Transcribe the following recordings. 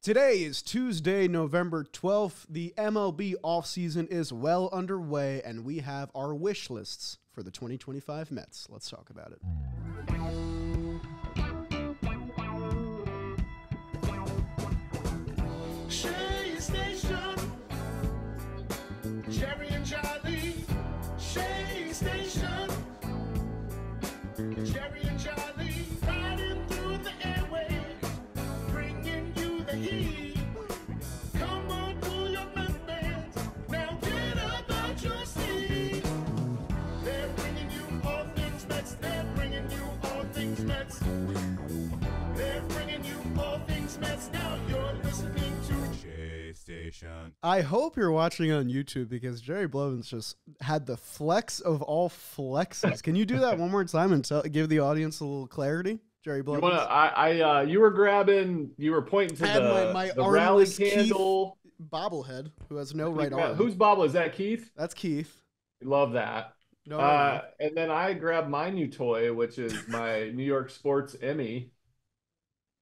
Today is Tuesday, November 12th. The MLB offseason is well underway, and we have our wish lists for the 2025 Mets. Let's talk about it. Shea Station, Jerry and Charlie. Shea Station, Jerry and Charlie. Riding through the airwaves, bringing you the heat. Come on, pull your members. Now get up out your seat. They're bringing you all things Mets. They're bringing you all things Mets. They're bringing you all things Mets. Now you're listening to Shea Station. I hope you're watching on YouTube because Jerry Blevins just had the flex of all flexes. Can you do that one more time and give the audience a little clarity? Jerry Blevins. You were pointing to I had the rally armless candle Keith bobblehead who has no right arm. Whose bobble is that, Keith? That's Keith. Love that. No right arm. And then I grabbed my new toy, which is my New York Sports Emmy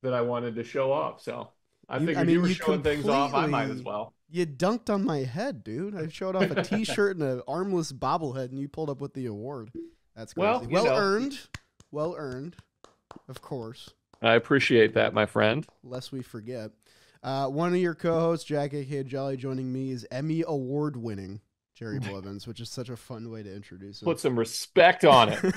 that I wanted to show off. So I figured you were showing things off. I might as well. You dunked on my head, dude. I showed off a T-shirt and an armless bobblehead, and you pulled up with the award. That's crazy. Well earned. Well earned, of course. I appreciate that, my friend. Lest we forget. One of your co-hosts, Jack A.K. Jolly, joining me is Emmy Award-winning Jerry Blevins, which is such a fun way to introduce him. Put some respect on it.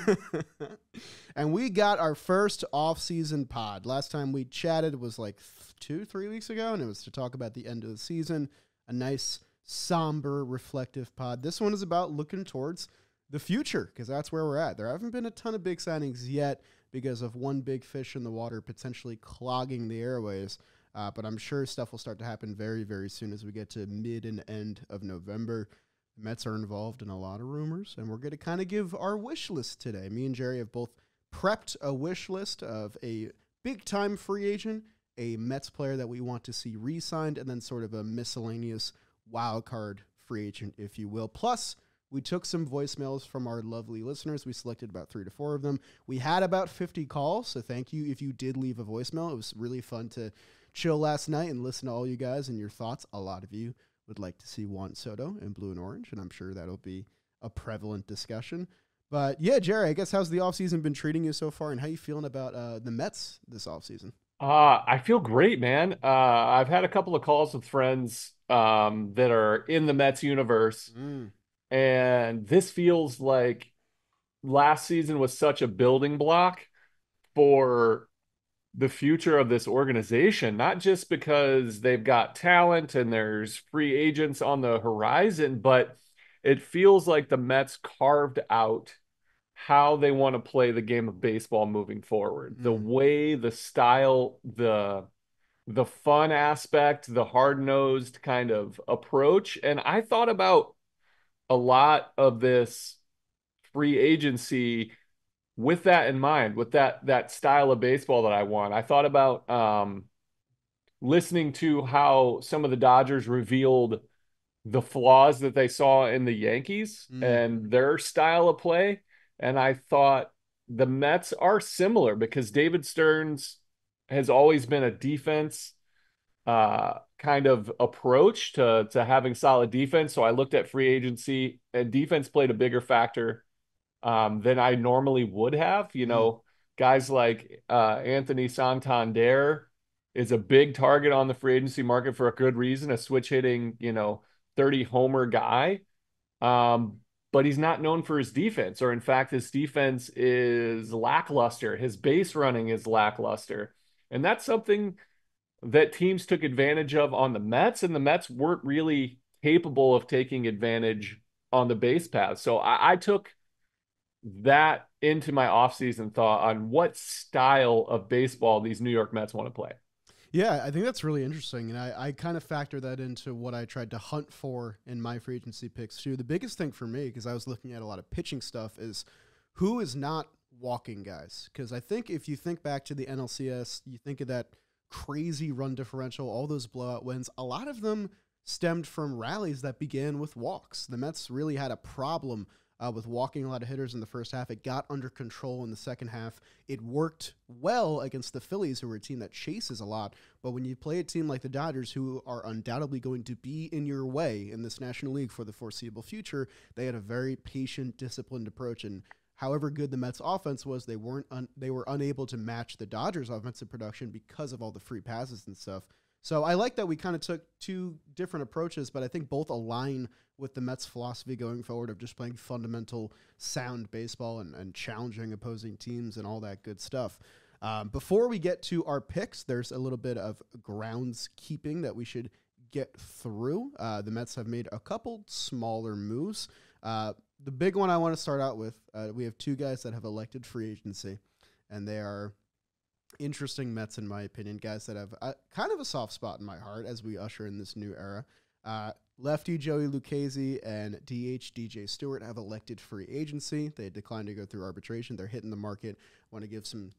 And we got our first off-season pod. Last time we chatted was like 2-3 weeks ago, and it was to talk about the end of the season. A nice, somber, reflective pod. This one is about looking towards the future, because that's where we're at. There haven't been a ton of big signings yet because of one big fish in the water potentially clogging the airways. But I'm sure stuff will start to happen very, very soon as we get to mid and end of November. The Mets are involved in a lot of rumors, and we're going to kind of give our wish list today. Me and Jerry have both prepped a wish list of a big-time free agent, a Mets player that we want to see re-signed, and then sort of a miscellaneous wild card free agent, if you will. Plus, we took some voicemails from our lovely listeners. We selected about 3 to 4 of them. We had about 50 calls, so thank you if you did leave a voicemail. It was really fun to chill last night and listen to all you guys and your thoughts. A lot of you would like to see Juan Soto in blue and orange, and I'm sure that'll be a prevalent discussion. But yeah, Jerry, I guess how's the offseason been treating you so far, and how you feeling about the Mets this offseason? I feel great, man. I've had a couple of calls with friends that are in the Mets universe, and this feels like last season was such a building block for the future of this organization, not just because they've got talent and there's free agents on the horizon, but it feels like the Mets carved out how they want to play the game of baseball moving forward. The way, the style, the fun aspect, the hard-nosed kind of approach. And I thought about a lot of this free agency with that in mind, with that style of baseball that I want. I thought about listening to how some of the Dodgers revealed the flaws that they saw in the Yankees and their style of play. And I thought the Mets are similar because David Stearns has always been a defense kind of approach to having solid defense. So I looked at free agency, and defense played a bigger factor than I normally would have. You know, guys like Anthony Santander is a big target on the free agency market for a good reason, a switch hitting, 30 homer guy. But he's not known for his defense, or in fact, his defense is lackluster. His base running is lackluster. And that's something that teams took advantage of on the Mets, and the Mets weren't really capable of taking advantage on the base path. So I took that into my offseason thought on what style of baseball these New York Mets want to play. Yeah, I think that's really interesting, and I kind of factor that into what I tried to hunt for in my free agency picks, too. The biggest thing for me, because I was looking at a lot of pitching stuff, is who is not walking guys. Because I think if you think back to the NLCS, you think of that crazy run differential, all those blowout wins, a lot of them stemmed from rallies that began with walks. The Mets really had a problem with walking a lot of hitters in the first half. It got under control in the second half. It worked well against the Phillies, who are a team that chases a lot. But when you play a team like the Dodgers, who are undoubtedly going to be in your way in this National League for the foreseeable future, they had a very patient, disciplined approach. And however good the Mets offense was, they were unable to match the Dodgers offensive production because of all the free passes and stuff. So I like that we kind of took two different approaches, but I think both align with the Mets' philosophy going forward of just playing fundamental, sound baseball and challenging opposing teams and all that good stuff. Before we get to our picks, there's a little bit of groundskeeping that we should get through. The Mets have made a couple smaller moves. The big one I want to start out with, we have two guys that have elected free agency, and they are interesting Mets, in my opinion, guys that have kind of a soft spot in my heart as we usher in this new era. Lefty Joey Lucchesi and DH DJ Stewart have elected free agency. They declined to go through arbitration. They're hitting the market. Want to give some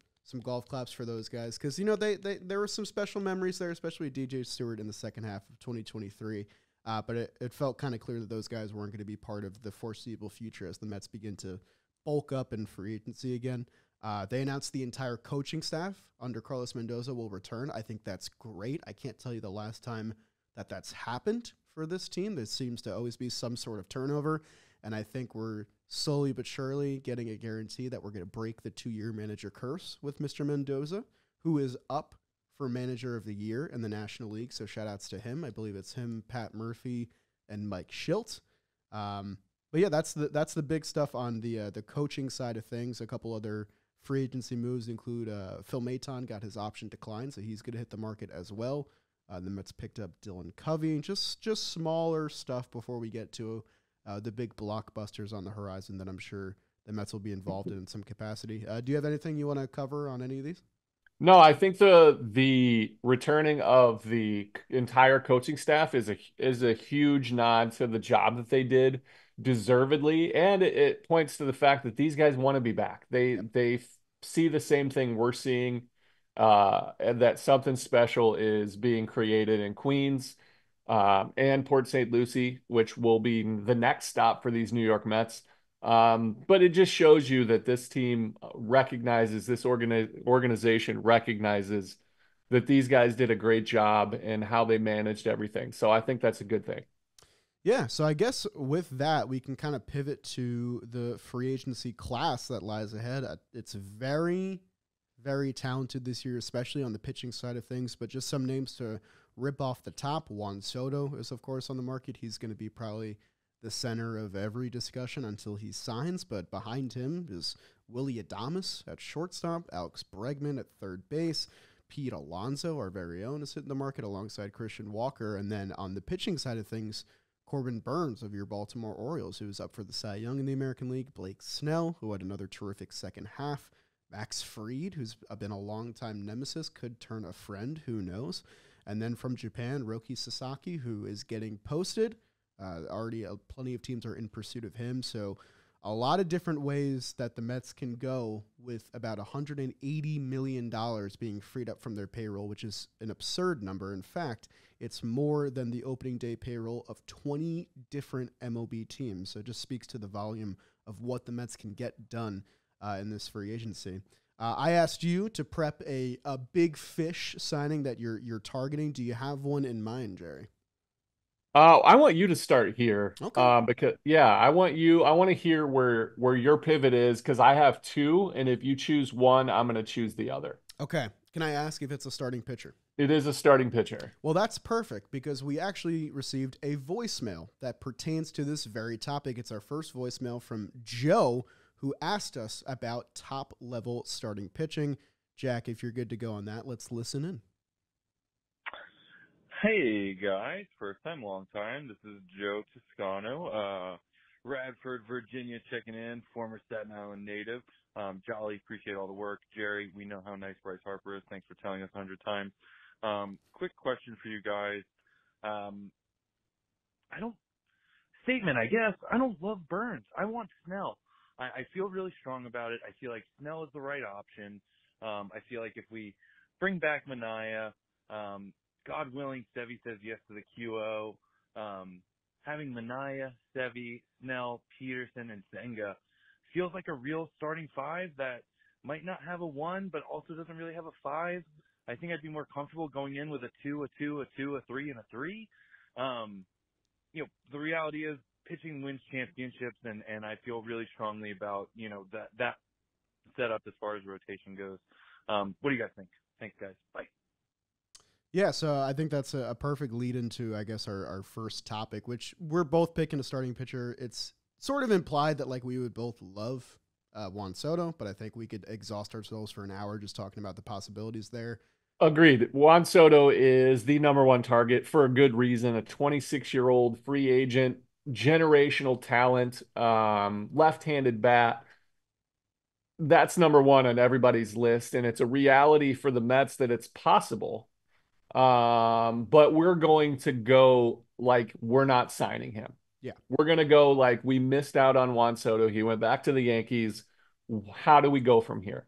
golf claps for those guys because, you know, there were some special memories there, especially DJ Stewart in the second half of 2023. But it felt kind of clear that those guys weren't going to be part of the foreseeable future as the Mets begin to bulk up in free agency again. They announced the entire coaching staff under Carlos Mendoza will return. I think that's great. I can't tell you the last time that that's happened for this team. There seems to always be some sort of turnover, and I think we're slowly but surely getting a guarantee that we're going to break the 2-year manager curse with Mr. Mendoza, who is up for manager of the year in the National League. So shout outs to him. I believe it's him, Pat Murphy, and Mike Schilt. But yeah, that's the big stuff on the coaching side of things. A couple other free agency moves include Phil Maton got his option declined, so he's going to hit the market as well. The Mets picked up Dylan Covey. Just smaller stuff before we get to the big blockbusters on the horizon that I'm sure the Mets will be involved in some capacity. Do you have anything you want to cover on any of these? No, I think the returning of the entire coaching staff is a huge nod to the job that they did deservedly, and it points to the fact that these guys want to be back. They see the same thing we're seeing, and that something special is being created in Queens, and Port St. Lucie, which will be the next stop for these New York Mets. But it just shows you that this team recognizes, this organization recognizes that these guys did a great job and how they managed everything. So I think that's a good thing. Yeah, so I guess with that, we can kind of pivot to the free agency class that lies ahead. It's very, very talented this year, especially on the pitching side of things, but just some names to rip off the top. Juan Soto is, of course, on the market. He's going to be probably the center of every discussion until he signs, but behind him is Willy Adames at shortstop, Alex Bregman at third base, Pete Alonso, our very own, is hitting the market alongside Christian Walker, and then on the pitching side of things, Corbin Burnes of your Baltimore Orioles, who's up for the Cy Young in the American League, Blake Snell, who had another terrific second half, Max Fried, who's been a longtime nemesis, could turn a friend, who knows, and then from Japan, Roki Sasaki, who is getting posted. Already plenty of teams are in pursuit of him, so a lot of different ways that the Mets can go with about $180 million being freed up from their payroll, which is an absurd number. In fact, it's more than the opening day payroll of 20 different MLB teams, so it just speaks to the volume of what the Mets can get done in this free agency. I asked you to prep a big fish signing that you're targeting. Do you have one in mind, Jerry? I want you to start here, Okay. because I want to hear where your pivot is, because I have two, and if you choose one, I'm going to choose the other. Okay. Can I ask if it's a starting pitcher? It is a starting pitcher. Well, that's perfect because we actually received a voicemail that pertains to this very topic. It's our first voicemail from Joe, who asked us about top-level starting pitching. Jack, if you're good to go on that, let's listen in. Hey guys, first time, long time. This is Joe Toscano, Radford, Virginia, checking in, former Staten Island native. Jolly, appreciate all the work. Jerry, we know how nice Bryce Harper is. Thanks for telling us 100 times. Quick question for you guys. Statement, I guess. I don't love Burnes. I want Snell. I feel really strong about it. I feel like Snell is the right option. I feel like if we bring back Manaea, God willing, Sevy says yes to the QO. having Minaya, Sevy, Snell, Peterson, and Senga feels like a real starting five that might not have a 1, but also doesn't really have a 5. I think I'd be more comfortable going in with a 2, a 2, a 2, a 3, and a 3. The reality is pitching wins championships, and I feel really strongly about, that setup as far as rotation goes. What do you guys think? Thanks, guys. Bye. Yeah, so I think that's a perfect lead into, I guess, our first topic, which we're both picking a starting pitcher. It's sort of implied that, like, we would both love Juan Soto, but I think we could exhaust ourselves for an hour just talking about the possibilities there. Agreed. Juan Soto is the number one target for a good reason. A 26-year-old free agent, generational talent, left-handed bat. That's number one on everybody's list, and it's a reality for the Mets that it's possible. But we're going to go like we're not signing him. Yeah. We're going to go like we missed out on Juan Soto. He went back to the Yankees. How do we go from here?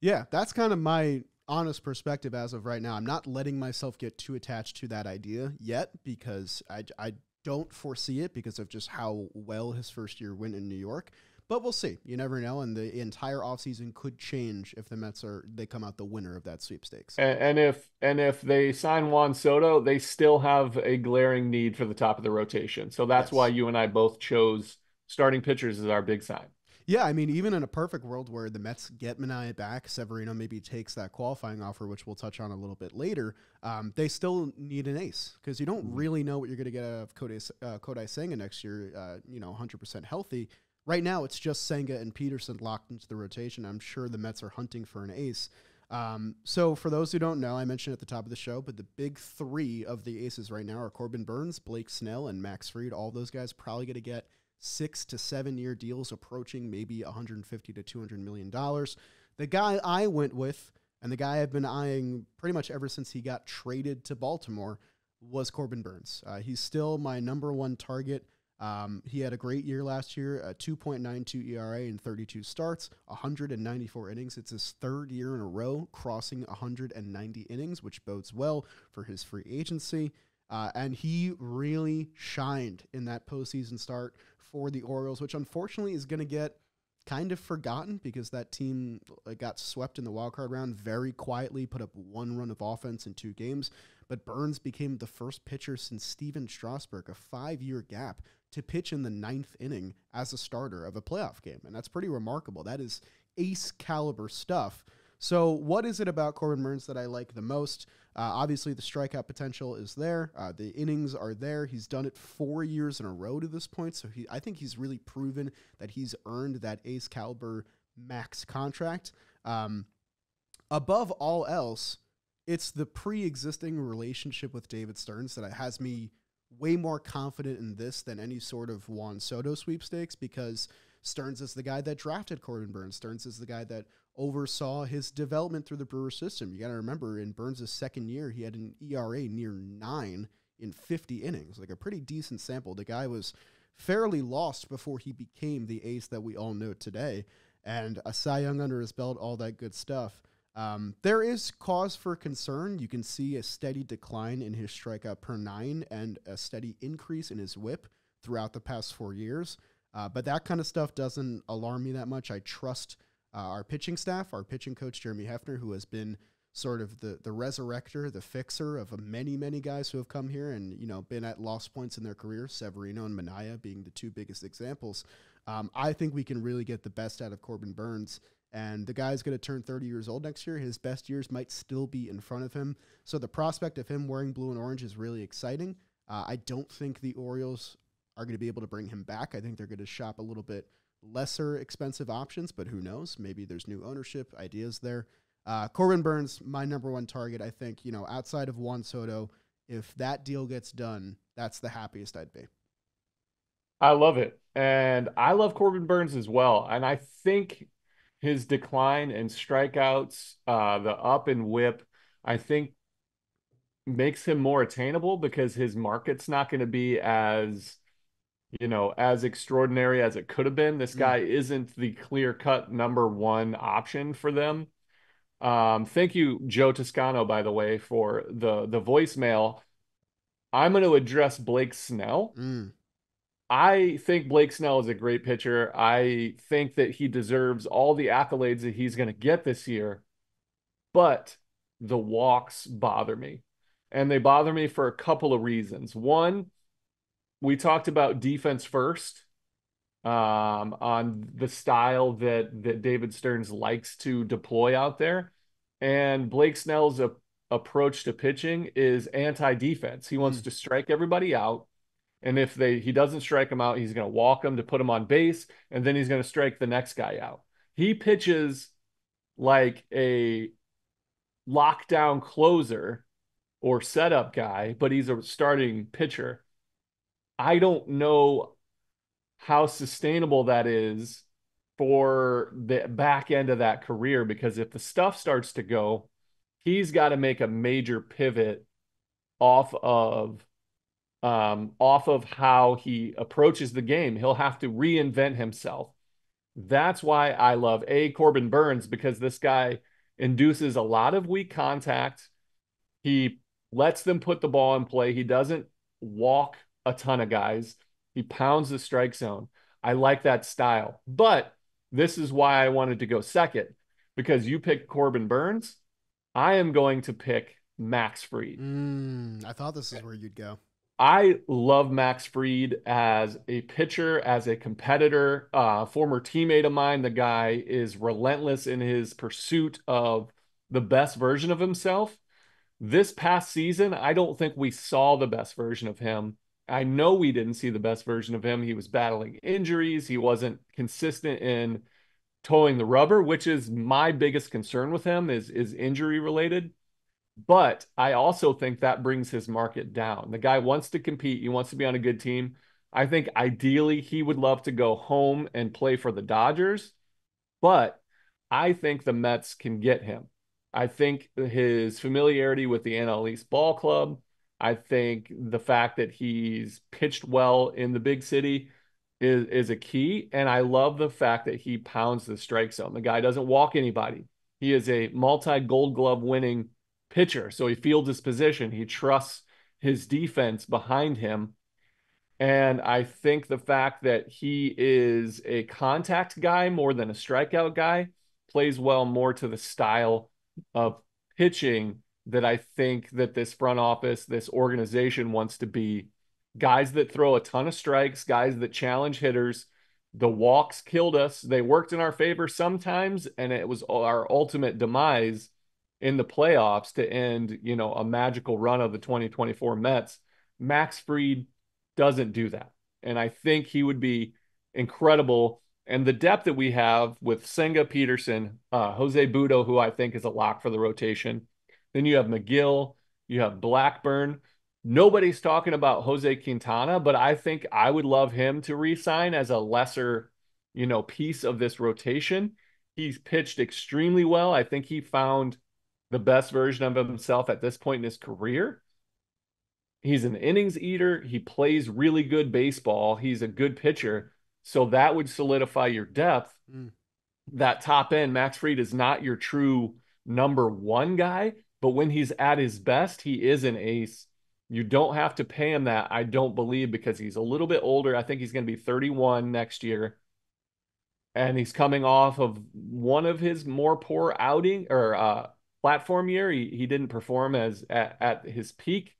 Yeah, that's kind of my honest perspective as of right now. I'm not letting myself get too attached to that idea yet because I don't foresee it because of just how well his first year went in New York. But we'll see. You never know, and the entire offseason could change if the Mets they come out the winner of that sweepstakes. And if they sign Juan Soto, they still have a glaring need for the top of the rotation. So that's why you and I both chose starting pitchers as our big sign. Yeah, I mean, even in a perfect world where the Mets get Minaya back, Severino maybe takes that qualifying offer, which we'll touch on a little bit later, they still need an ace because you don't really know what you're going to get out of Kodai Senga next year, 100% healthy. Right now, it's just Senga and Peterson locked into the rotation. I'm sure the Mets are hunting for an ace. So for those who don't know, I mentioned at the top of the show, but the big three of the aces right now are Corbin Burnes, Blake Snell, and Max Fried. All those guys probably going to get 6 to 7 year deals approaching maybe $150 to $200 million. The guy I went with, and the guy I've been eyeing pretty much ever since he got traded to Baltimore, was Corbin Burnes. He's still my number one target. He had a great year last year, a 2.92 ERA in 32 starts, 194 innings. It's his third year in a row crossing 190 innings, which bodes well for his free agency. And he really shined in that postseason start for the Orioles, which unfortunately is going to get kind of forgotten because that team got swept in the wildcard round very quietly, put up 1 run of offense in 2 games. But Burnes became the first pitcher since Steven Strasburg, a 5-year gap, to pitch in the 9th inning as a starter of a playoff game. And that's pretty remarkable. That is ace caliber stuff. So what is it about Corbin Burnes that I like the most? Obviously, the strikeout potential is there. The innings are there. He's done it 4 years in a row to this point. So I think he's really proven that he's earned that ace caliber max contract. Above all else, it's the pre-existing relationship with David Stearns that has me way more confident in this than any sort of Juan Soto sweepstakes because Stearns is the guy that drafted Corbin Burnes. Stearns is the guy that oversaw his development through the Brewer system. You got to remember, in Burnes' second year, he had an ERA near 9 in 50 innings, like a pretty decent sample. The guy was fairly lost before he became the ace that we all know today, and a Cy Young under his belt, all that good stuff. There is cause for concern. You can see a steady decline in his strikeout per 9 and a steady increase in his whip throughout the past 4 years. But that kind of stuff doesn't alarm me that much. I trust our pitching staff, our pitching coach, Jeremy Hefner, who has been sort of the resurrector, the fixer of many, many guys who have come here and, been at lost points in their career, Severino and Minaya being the 2 biggest examples. I think we can really get the best out of Corbin Burnes. And the guy's going to turn 30 years old next year. His best years might still be in front of him. So the prospect of him wearing blue and orange is really exciting. I don't think the Orioles are going to be able to bring him back. I think they're going to shop a little bit lesser expensive options, but who knows? Maybe there's new ownership ideas there. Corbin Burnes, my number one target, I think, outside of Juan Soto, if that deal gets done, that's the happiest I'd be. I love it. And I love Corbin Burnes as well. And I think his decline in strikeouts, the up and whip, I think makes him more attainable because his market's not going to be as extraordinary as it could have been. This guy isn't the clear-cut number one option for them. Thank you, Joe Toscano, by the way, for the voicemail. I'm going to address Blake Snell. I think Blake Snell is a great pitcher. I think that he deserves all the accolades that he's going to get this year, but the walks bother me. And they bother me for a couple of reasons. One, we talked about defense first, on the style that David Stearns likes to deploy out there. And Blake Snell's approach to pitching is anti-defense. He wants to strike everybody out. And if he doesn't strike them out, he's going to walk them to put them on base, and then he's going to strike the next guy out. He pitches like a lockdown closer or setup guy, but he's a starting pitcher. I don't know how sustainable that is for the back end of that career, because if the stuff starts to go, he's got to make a major pivot off of how he approaches the game. He'll have to reinvent himself. That's why I love Corbin Burnes, because this guy induces a lot of weak contact. He lets them put the ball in play. He doesn't walk a ton of guys. He pounds the strike zone. I like that style. But this is why I wanted to go second, because you picked Corbin Burnes. I am going to pick Max Fried. I thought this is where you'd go. I love Max Fried as a pitcher, as a competitor, former teammate of mine. The guy is relentless in his pursuit of the best version of himself. This past season, I don't think we saw the best version of him. I know we didn't see the best version of him. He was battling injuries. He wasn't consistent in towing the rubber, which is my biggest concern with him, is injury related. But I also think that brings his market down. The guy wants to compete. He wants to be on a good team. I think ideally he would love to go home and play for the Dodgers, but I think the Mets can get him. I think his familiarity with the NL East ball club, I think the fact that he's pitched well in the big city is a key. And I love the fact that he pounds the strike zone. The guy doesn't walk anybody. He is a multi-Gold Glove winning pitcher. So he fields his position. He trusts his defense behind him. And I think the fact that he is a contact guy more than a strikeout guy plays well more to the style of pitching that I think that this front office, this organization wants to be. Guys that throw a ton of strikes, guys that challenge hitters. The walks killed us. They worked in our favor sometimes, and it was our ultimate demise in the playoffs to end, a magical run of the 2024 Mets. Max Fried doesn't do that. And I think he would be incredible. And the depth that we have with Senga, Peterson, Jose Budo, who I think is a lock for the rotation. Then you have McGill, you have Blackburn. Nobody's talking about Jose Quintana, but I think I would love him to re-sign as a lesser, piece of this rotation. He's pitched extremely well. I think he found the best version of himself at this point in his career. He's an innings eater. He plays really good baseball. He's a good pitcher. So that would solidify your depth. That top end, Max Fried is not your true number one guy, but when he's at his best, he is an ace. You don't have to pay him that, I don't believe, because he's a little bit older. I think he's going to be 31 next year. And he's coming off of one of his more poor outing or platform year. He didn't perform at his peak.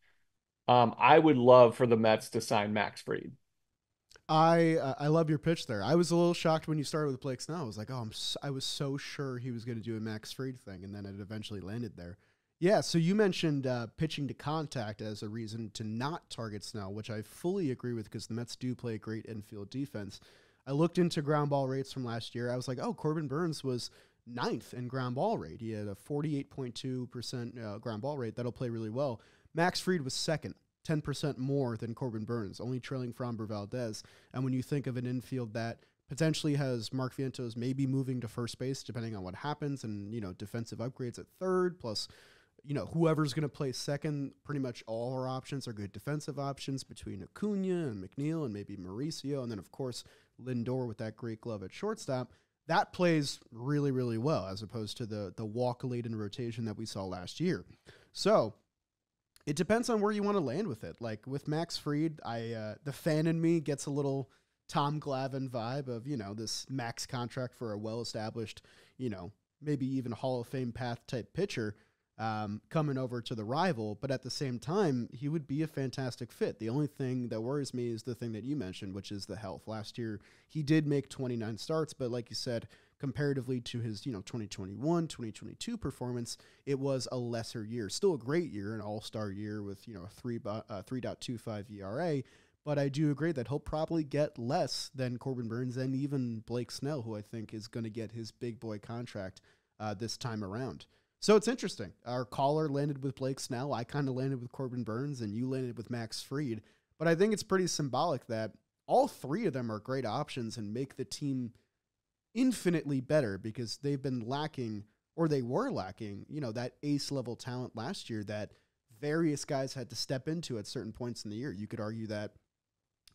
I would love for the Mets to sign Max Fried. I love your pitch there. I was a little shocked when you started with Blake Snell. I was like, I was so sure he was going to do a Max Fried thing, and then it eventually landed there. Yeah, so you mentioned pitching to contact as a reason to not target Snell, which I fully agree with because the Mets do play a great infield defense. I looked into ground ball rates from last year. I was like, Corbin Burnes was 9th in ground ball rate. He had a 48.2% ground ball rate. That'll play really well. Max Fried was 2nd, 10% more than Corbin Burnes, only trailing Framber Valdez. And when you think of an infield that potentially has Mark Vientos maybe moving to first base, depending on what happens, and, defensive upgrades at third, plus whoever's going to play second, pretty much all our options are good defensive options between Acuna and McNeil and maybe Mauricio. And then, of course, Lindor with that great glove at shortstop. That plays really, really well as opposed to the walk-laden rotation that we saw last year. So It depends on where you want to land with it. Like with Max Fried, the fan in me gets a little Tom Glavine vibe of, this max contract for a well-established, maybe even Hall of Fame path type pitcher coming over to the rival. But at the same time, he would be a fantastic fit. The only thing that worries me is the thing that you mentioned, which is the health. Last year, he did make 29 starts, but like you said, comparatively to his, 2021, 2022 performance, it was a lesser year. Still a great year, an all-star year with, a 3.25 ERA. But I do agree that he'll probably get less than Corbin Burnes and even Blake Snell, who I think is going to get his big boy contract this time around. So it's interesting. Our caller landed with Blake Snell. I kind of landed with Corbin Burnes, and you landed with Max Fried. But I think it's pretty symbolic that all three of them are great options and make the team infinitely better because they've been lacking, or they were lacking, that ace level talent last year that various guys had to step into at certain points in the year. You could argue that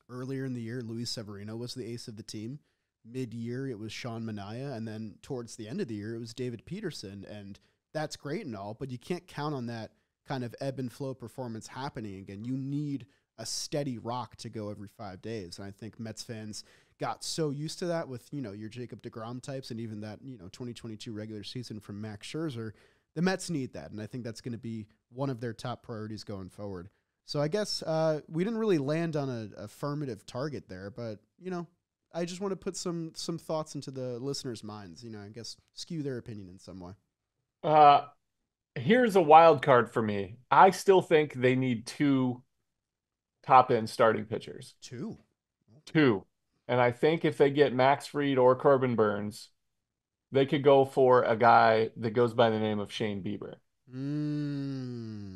earlier in the year, Luis Severino was the ace of the team. Mid-year, it was Sean Manaea. And then towards the end of the year, it was David Peterson. And that's great and all, but you can't count on that kind of ebb and flow performance happening again. You need a steady rock to go every 5 days. And I think Mets fans got so used to that with, your Jacob deGrom types and even that, 2022 regular season from Max Scherzer. The Mets need that, and I think that's going to be one of their top priorities going forward. So I guess we didn't really land on an affirmative target there, but, I just want to put some thoughts into the listeners' minds, I guess skew their opinion in some way. Here's a wild card for me. I still think they need 2 top-end starting pitchers. 2? 2. And I think if they get Max Fried or Corbin Burnes, they could go for a guy that goes by the name of Shane Bieber.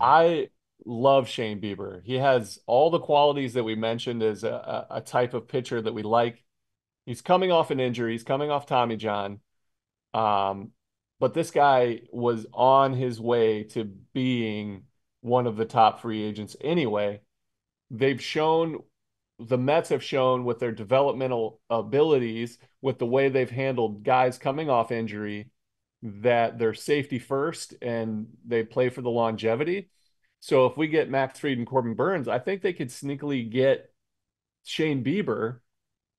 I love Shane Bieber. He has all the qualities that we mentioned as a type of pitcher that we like. He's coming off an injury. He's coming off Tommy John. But this guy was on his way to being one of the top free agents anyway. The Mets have shown with their developmental abilities, with the way they've handled guys coming off injury, that they're safety first and they play for the longevity. So if we get Max Fried and Corbin Burnes, I think they could sneakily get Shane Bieber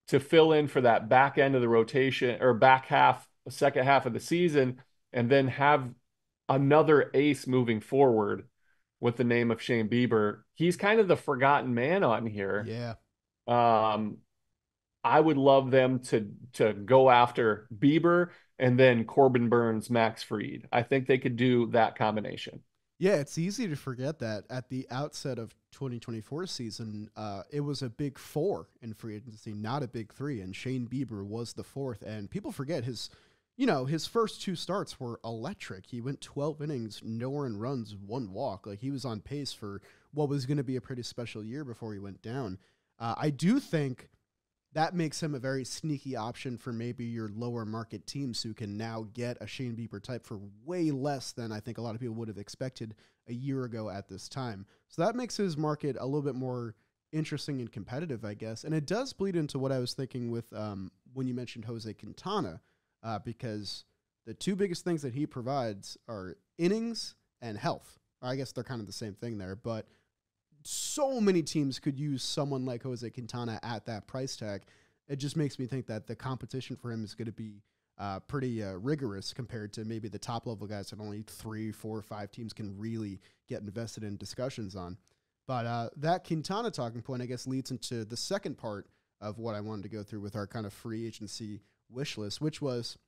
to fill in for that back end of the rotation or second half of the season, and then have another ace moving forward with the name of Shane Bieber. He's kind of the forgotten man on here. Yeah. I would love them to go after Bieber and then Corbin Burnes, Max Fried. I think they could do that combination. Yeah, it's easy to forget that at the outset of 2024 season, it was a big 4 in free agency, not a big 3, and Shane Bieber was the 4th. And people forget his first 2 starts were electric. He went 12 innings, no earned runs, 1 walk. Like, he was on pace for what was going to be a pretty special year before he went down. I do think that makes him a very sneaky option for maybe your lower market teams who can now get a Shane Bieber type for way less than I think a lot of people would have expected a year ago at this time. So that makes his market a little bit more interesting and competitive, I guess. And it does bleed into what I was thinking with when you mentioned Jose Quintana, because the 2 biggest things that he provides are innings and health. I guess they're kind of the same thing there, but so many teams could use someone like Jose Quintana at that price tag. It just makes me think that the competition for him is going to be pretty rigorous compared to maybe the top level guys that only 3, 4, 5 teams can really get invested in discussions on. But that Quintana talking point, I guess, leads into the second part of what I wanted to go through with our kind of free agency wish list, which was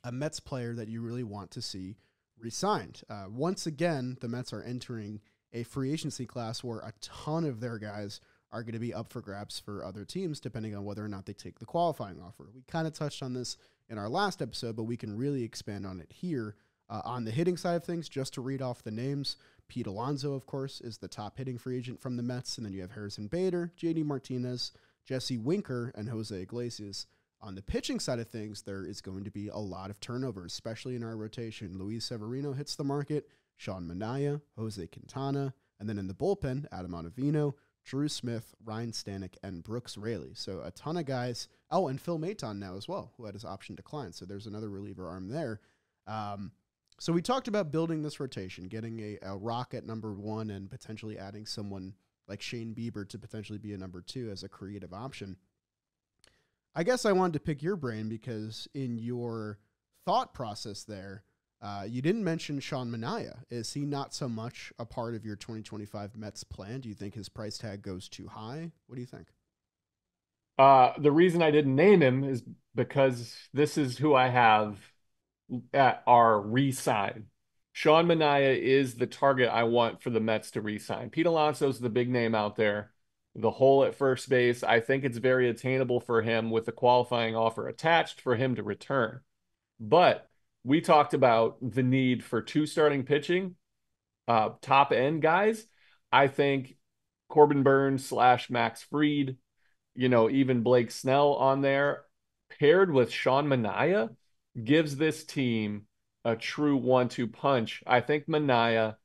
a Mets player that you really want to see re-signed. Once again, the Mets are entering a free agency class where a ton of their guys are going to be up for grabs for other teams, depending on whether or not they take the qualifying offer. We kind of touched on this in our last episode, but we can really expand on it here. On the hitting side of things, just to read off the names, Pete Alonso, of course, is the top hitting free agent from the Mets, and then you have Harrison Bader, JD Martinez, Jesse Winker, and Jose Iglesias. On the pitching side of things, there is going to be a lot of turnover, especially in our rotation. Luis Severino hits the market, Sean Manaea, Jose Quintana, and then in the bullpen, Adam Ottavino, Drew Smith, Ryan Stanek, and Brooks Raley. So a ton of guys. Oh, and Phil Maton now as well, who had his option declined. So there's another reliever arm there. So we talked about building this rotation, getting a rock at number 1 and potentially adding someone like Shane Bieber to potentially be a number 2 as a creative option. I guess I wanted to pick your brain because in your thought process there, you didn't mention Sean Manaea. Is he not so much a part of your 2025 Mets plan? Do you think his price tag goes too high? What do you think? The reason I didn't name him is because this is who I have at our re-sign. Sean Manaea is the target I want for the Mets to re-sign. Pete Alonso's the big name out there. The hole at first base, I think it's very attainable for him with the qualifying offer attached for him to return. But we talked about the need for 2 starting pitching, top end guys. I think Corbin Burnes / Max Fried, even Blake Snell on there, paired with Sean Manaea, gives this team a true 1-2 punch. I think Manaea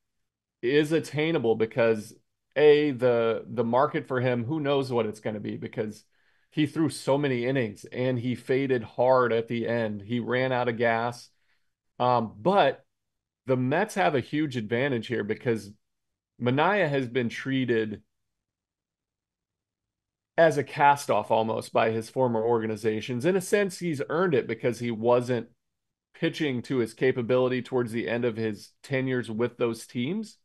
is attainable because the market for him, who knows what it's going to be, because he threw so many innings and he faded hard at the end. He ran out of gas. But the Mets have a huge advantage here because Manaea has been treated as a cast-off almost by his former organizations. In a sense, he's earned it because he wasn't pitching to his capability towards the end of his tenures with those teams.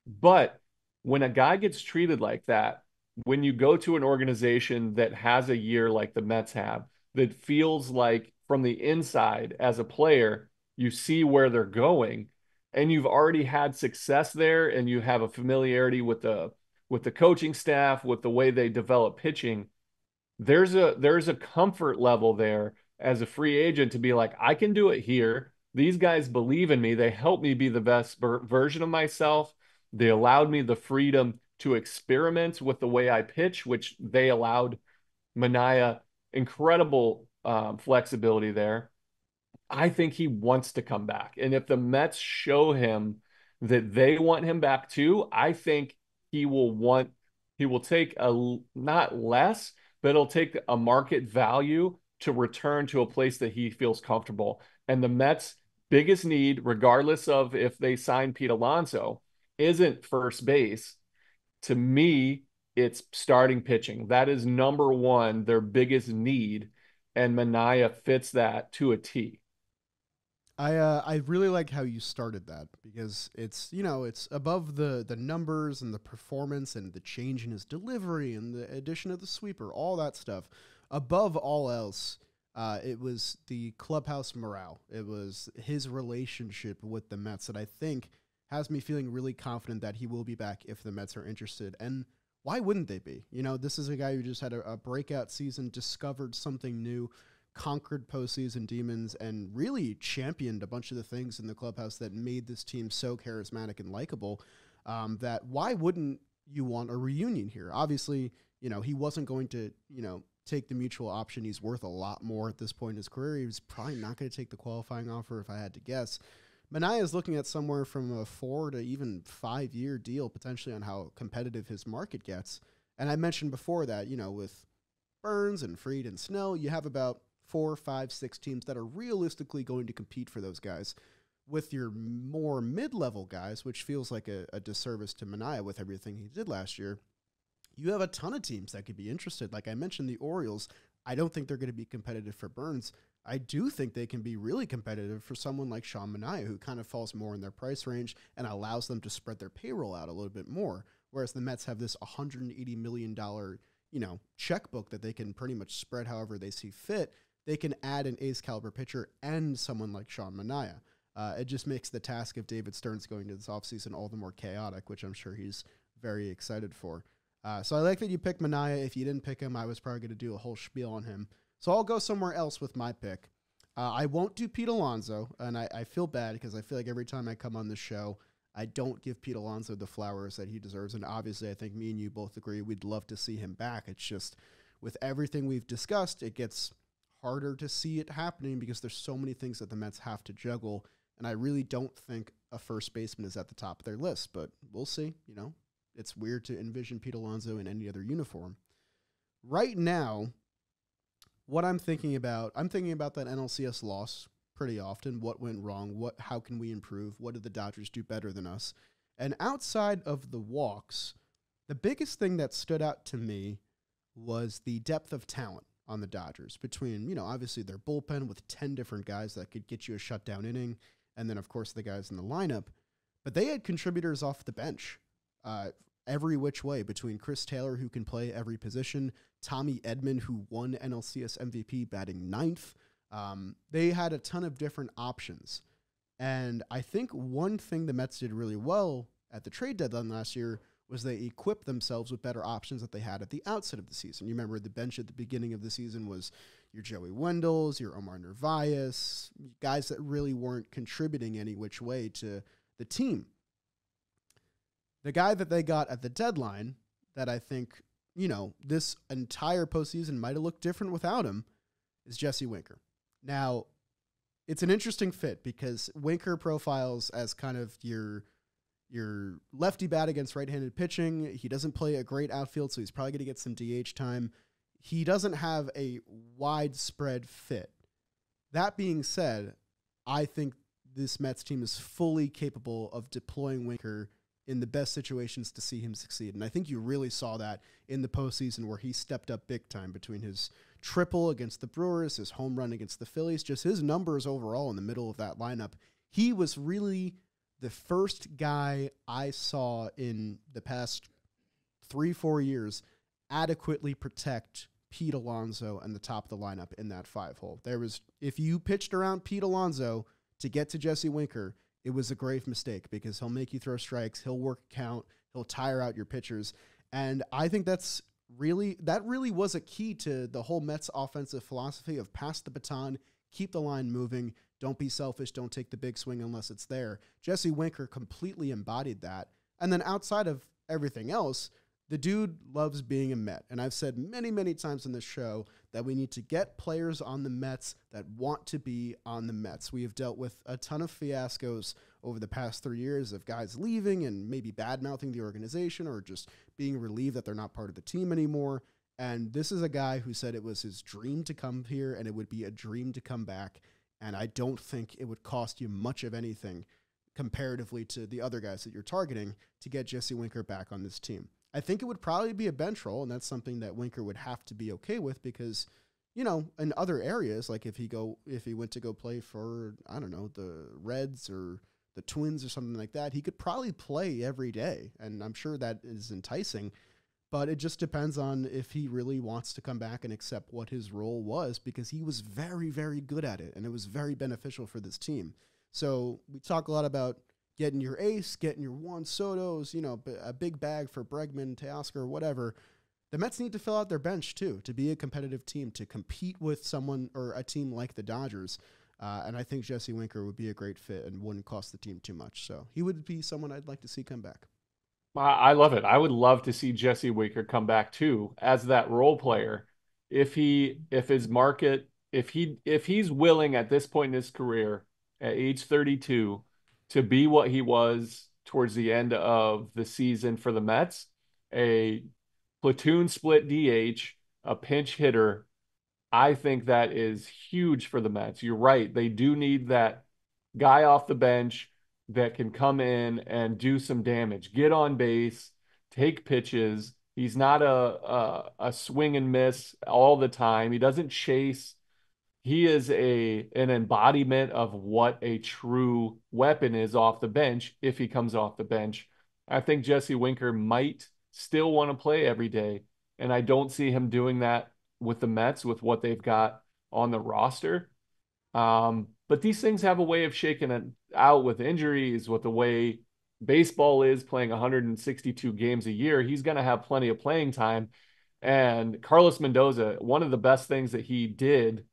But when a guy gets treated like that, when you go to an organization that has a year like the Mets have, that feels like from the inside as a player, you see where they're going, and you've already had success there, and you have a familiarity with the coaching staff, with the way they develop pitching, there's a comfort level there as a free agent to be like, I can do it here. These guys believe in me. They help me be the best version of myself. They allowed me the freedom to experiment with the way I pitch, which they allowed Manaea incredible flexibility there. I think he wants to come back. And if the Mets show him that they want him back too, I think he will take not less, but it'll take a market value to return to a place that he feels comfortable. And the Mets' biggest need, regardless of if they sign Pete Alonso, isn't first base. To me, it's starting pitching. That is number 1, their biggest need. And Manaea fits that to a T. I really like how you started that because it's above the numbers and the performance and the change in his delivery and the addition of the sweeper, all that stuff. Above all else, it was the clubhouse morale. It was his relationship with the Mets that I think has me feeling really confident that he will be back if the Mets are interested. And why wouldn't they be? This is a guy who just had a breakout season, discovered something new, conquered postseason demons, and really championed a bunch of the things in the clubhouse that made this team so charismatic and likable, that why wouldn't you want a reunion here? Obviously, he wasn't going to, take the mutual option. He's worth a lot more at this point in his career. He was probably not going to take the qualifying offer if I had to guess. Manaea is looking at somewhere from a 4 to even 5 year deal, potentially, on how competitive his market gets. And I mentioned before that, with Burnes and Fried and Snell, you have about 4, 5, 6 teams that are realistically going to compete for those guys. With your more mid-level guys, which feels like a disservice to Manaea with everything he did last year, you have a ton of teams that could be interested. Like I mentioned, the Orioles, I don't think they're going to be competitive for Burnes. I do think they can be really competitive for someone like Sean Manaea, who kind of falls more in their price range and allows them to spread their payroll out a little bit more. Whereas the Mets have this $180 million, checkbook that they can pretty much spread however they see fit. They can add an ace caliber pitcher and someone like Sean Manaea. It just makes the task of David Stearns going to this offseason all the more chaotic, which I'm sure he's very excited for. So I like that you picked Manaea. If you didn't pick him, I was probably going to do a whole spiel on him. So I'll go somewhere else with my pick. I won't do Pete Alonso, and I feel bad because I feel like every time I come on this show, I don't give Pete Alonso the flowers that he deserves. And obviously, I think me and you both agree we'd love to see him back. It's just with everything we've discussed, it gets harder to see it happening because there's so many things that the Mets have to juggle. And I really don't think a first baseman is at the top of their list, but we'll see. It's weird to envision Pete Alonso in any other uniform. Right now, what I'm thinking about that NLCS loss pretty often. What went wrong? How can we improve? What did the Dodgers do better than us? And outside of the walks, the biggest thing that stood out to me was the depth of talent on the Dodgers between, obviously their bullpen with 10 different guys that could get you a shutdown inning, and then, of course, the guys in the lineup. But they had contributors off the bench every which way, between Chris Taylor, who can play every position, Tommy Edman, who won NLCS MVP batting ninth. They had a ton of different options. And I think one thing the Mets did really well at the trade deadline last year was they equipped themselves with better options that they had at the outset of the season. You remember the bench at the beginning of the season was your Joey Wendells, your Omar Narvaez, guys that really weren't contributing any which way to the team. The guy that they got at the deadline that I think, this entire postseason might have looked different without him is Jesse Winker. Now, it's an interesting fit because Winker profiles as kind of your lefty bat against right-handed pitching. He doesn't play a great outfield, so he's probably going to get some DH time. He doesn't have a widespread fit. That being said, I think this Mets team is fully capable of deploying Winker in the best situations to see him succeed. And I think you really saw that in the postseason where he stepped up big time between his triple against the Brewers, his home run against the Phillies, just his numbers overall in the middle of that lineup. He was really the first guy I saw in the past 3-4 years adequately protect Pete Alonso and the top of the lineup in that 5-hole. If you pitched around Pete Alonso to get to Jesse Winker, it was a grave mistake because he'll make you throw strikes, he'll work a count, he'll tire out your pitchers. And I think that really was a key to the whole Mets offensive philosophy of pass the baton, keep the line moving, don't be selfish, don't take the big swing unless it's there. Jesse Winker completely embodied that. And then outside of everything else, the dude loves being a Met. And I've said many, many times in this show that we need to get players on the Mets that want to be on the Mets. We have dealt with a ton of fiascos over the past 3 years of guys leaving and maybe bad-mouthing the organization or just being relieved that they're not part of the team anymore. And this is a guy who said it was his dream to come here and it would be a dream to come back. And I don't think it would cost you much of anything comparatively to the other guys that you're targeting to get Jesse Winker back on this team. I think it would probably be a bench role, and that's something that Winker would have to be okay with because, in other areas, like if he went to go play for, I don't know, the Reds or the Twins or something like that, he could probably play every day, and I'm sure that is enticing, but it just depends on if he really wants to come back and accept what his role was because he was very, very good at it, and it was very beneficial for this team. So we talk a lot about getting your ace, getting your Juan Sotos, a big bag for Bregman, Teoscar, whatever. The Mets need to fill out their bench, too, to be a competitive team, to compete with someone or a team like the Dodgers. And I think Jesse Winker would be a great fit and wouldn't cost the team too much. So he would be someone I'd like to see come back. I love it. I would love to see Jesse Winker come back, too, as that role player. If he's willing at this point in his career, at age 32, to be what he was towards the end of the season for the Mets, a platoon split DH, a pinch hitter, I think that is huge for the Mets. You're right. They do need that guy off the bench that can come in and do some damage, get on base, take pitches. He's not a swing and miss all the time. He doesn't chase. He is an embodiment of what a true weapon is off the bench if he comes off the bench. I think Jesse Winker might still want to play every day, and I don't see him doing that with the Mets with what they've got on the roster. But these things have a way of shaking it out with injuries, with the way baseball is playing 162 games a year. He's going to have plenty of playing time. And Carlos Mendoza, one of the best things that he did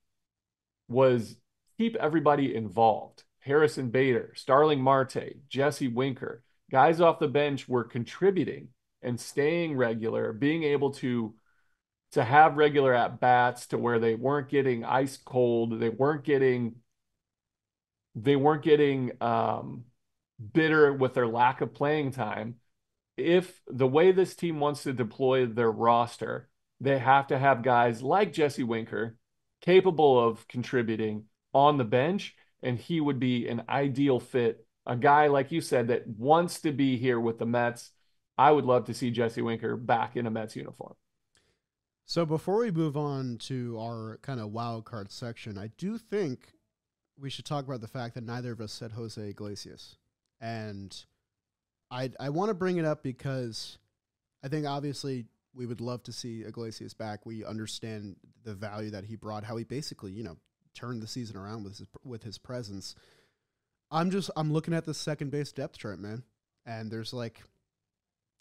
was keep everybody involved. Harrison Bader, Starling Marte, Jesse Winker, guys off the bench were contributing and staying regular, being able to have regular at-bats to where they weren't getting ice cold, they weren't getting bitter with their lack of playing time. If the way this team wants to deploy their roster, they have to have guys like Jesse Winker capable of contributing on the bench and he would be an ideal fit. A guy, like you said, that wants to be here with the Mets. I would love to see Jesse Winker back in a Mets uniform. So before we move on to our kind of wild card section, I do think we should talk about the fact that neither of us said Jose Iglesias. And I want to bring it up because I think obviously we would love to see Iglesias back. We understand the value that he brought, how he basically, turned the season around with his presence. I'm looking at the second base depth chart, man. And there's like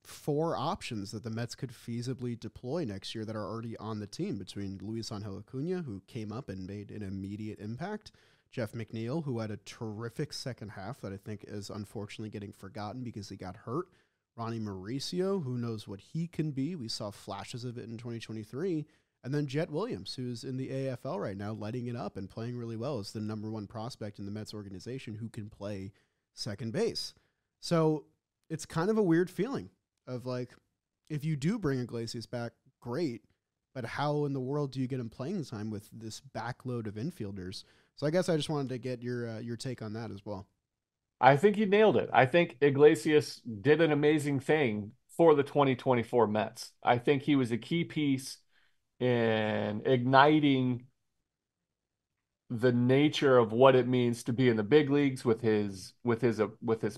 4 options that the Mets could feasibly deploy next year that are already on the team, between Luis Angel Acuna, who came up and made an immediate impact, Jeff McNeil, who had a terrific second half that I think is unfortunately getting forgotten because he got hurt, Ronnie Mauricio, who knows what he can be. We saw flashes of it in 2023. And then Jet Williams, who's in the AFL right now, lighting it up and playing really well as the number 1 prospect in the Mets organization who can play second base. So it's kind of a weird feeling of like, if you do bring Iglesias back, great, but how in the world do you get him playing time with this backload of infielders? So I guess I just wanted to get your take on that as well. I think he nailed it. I think Iglesias did an amazing thing for the 2024 Mets. I think he was a key piece in igniting the nature of what it means to be in the big leagues with his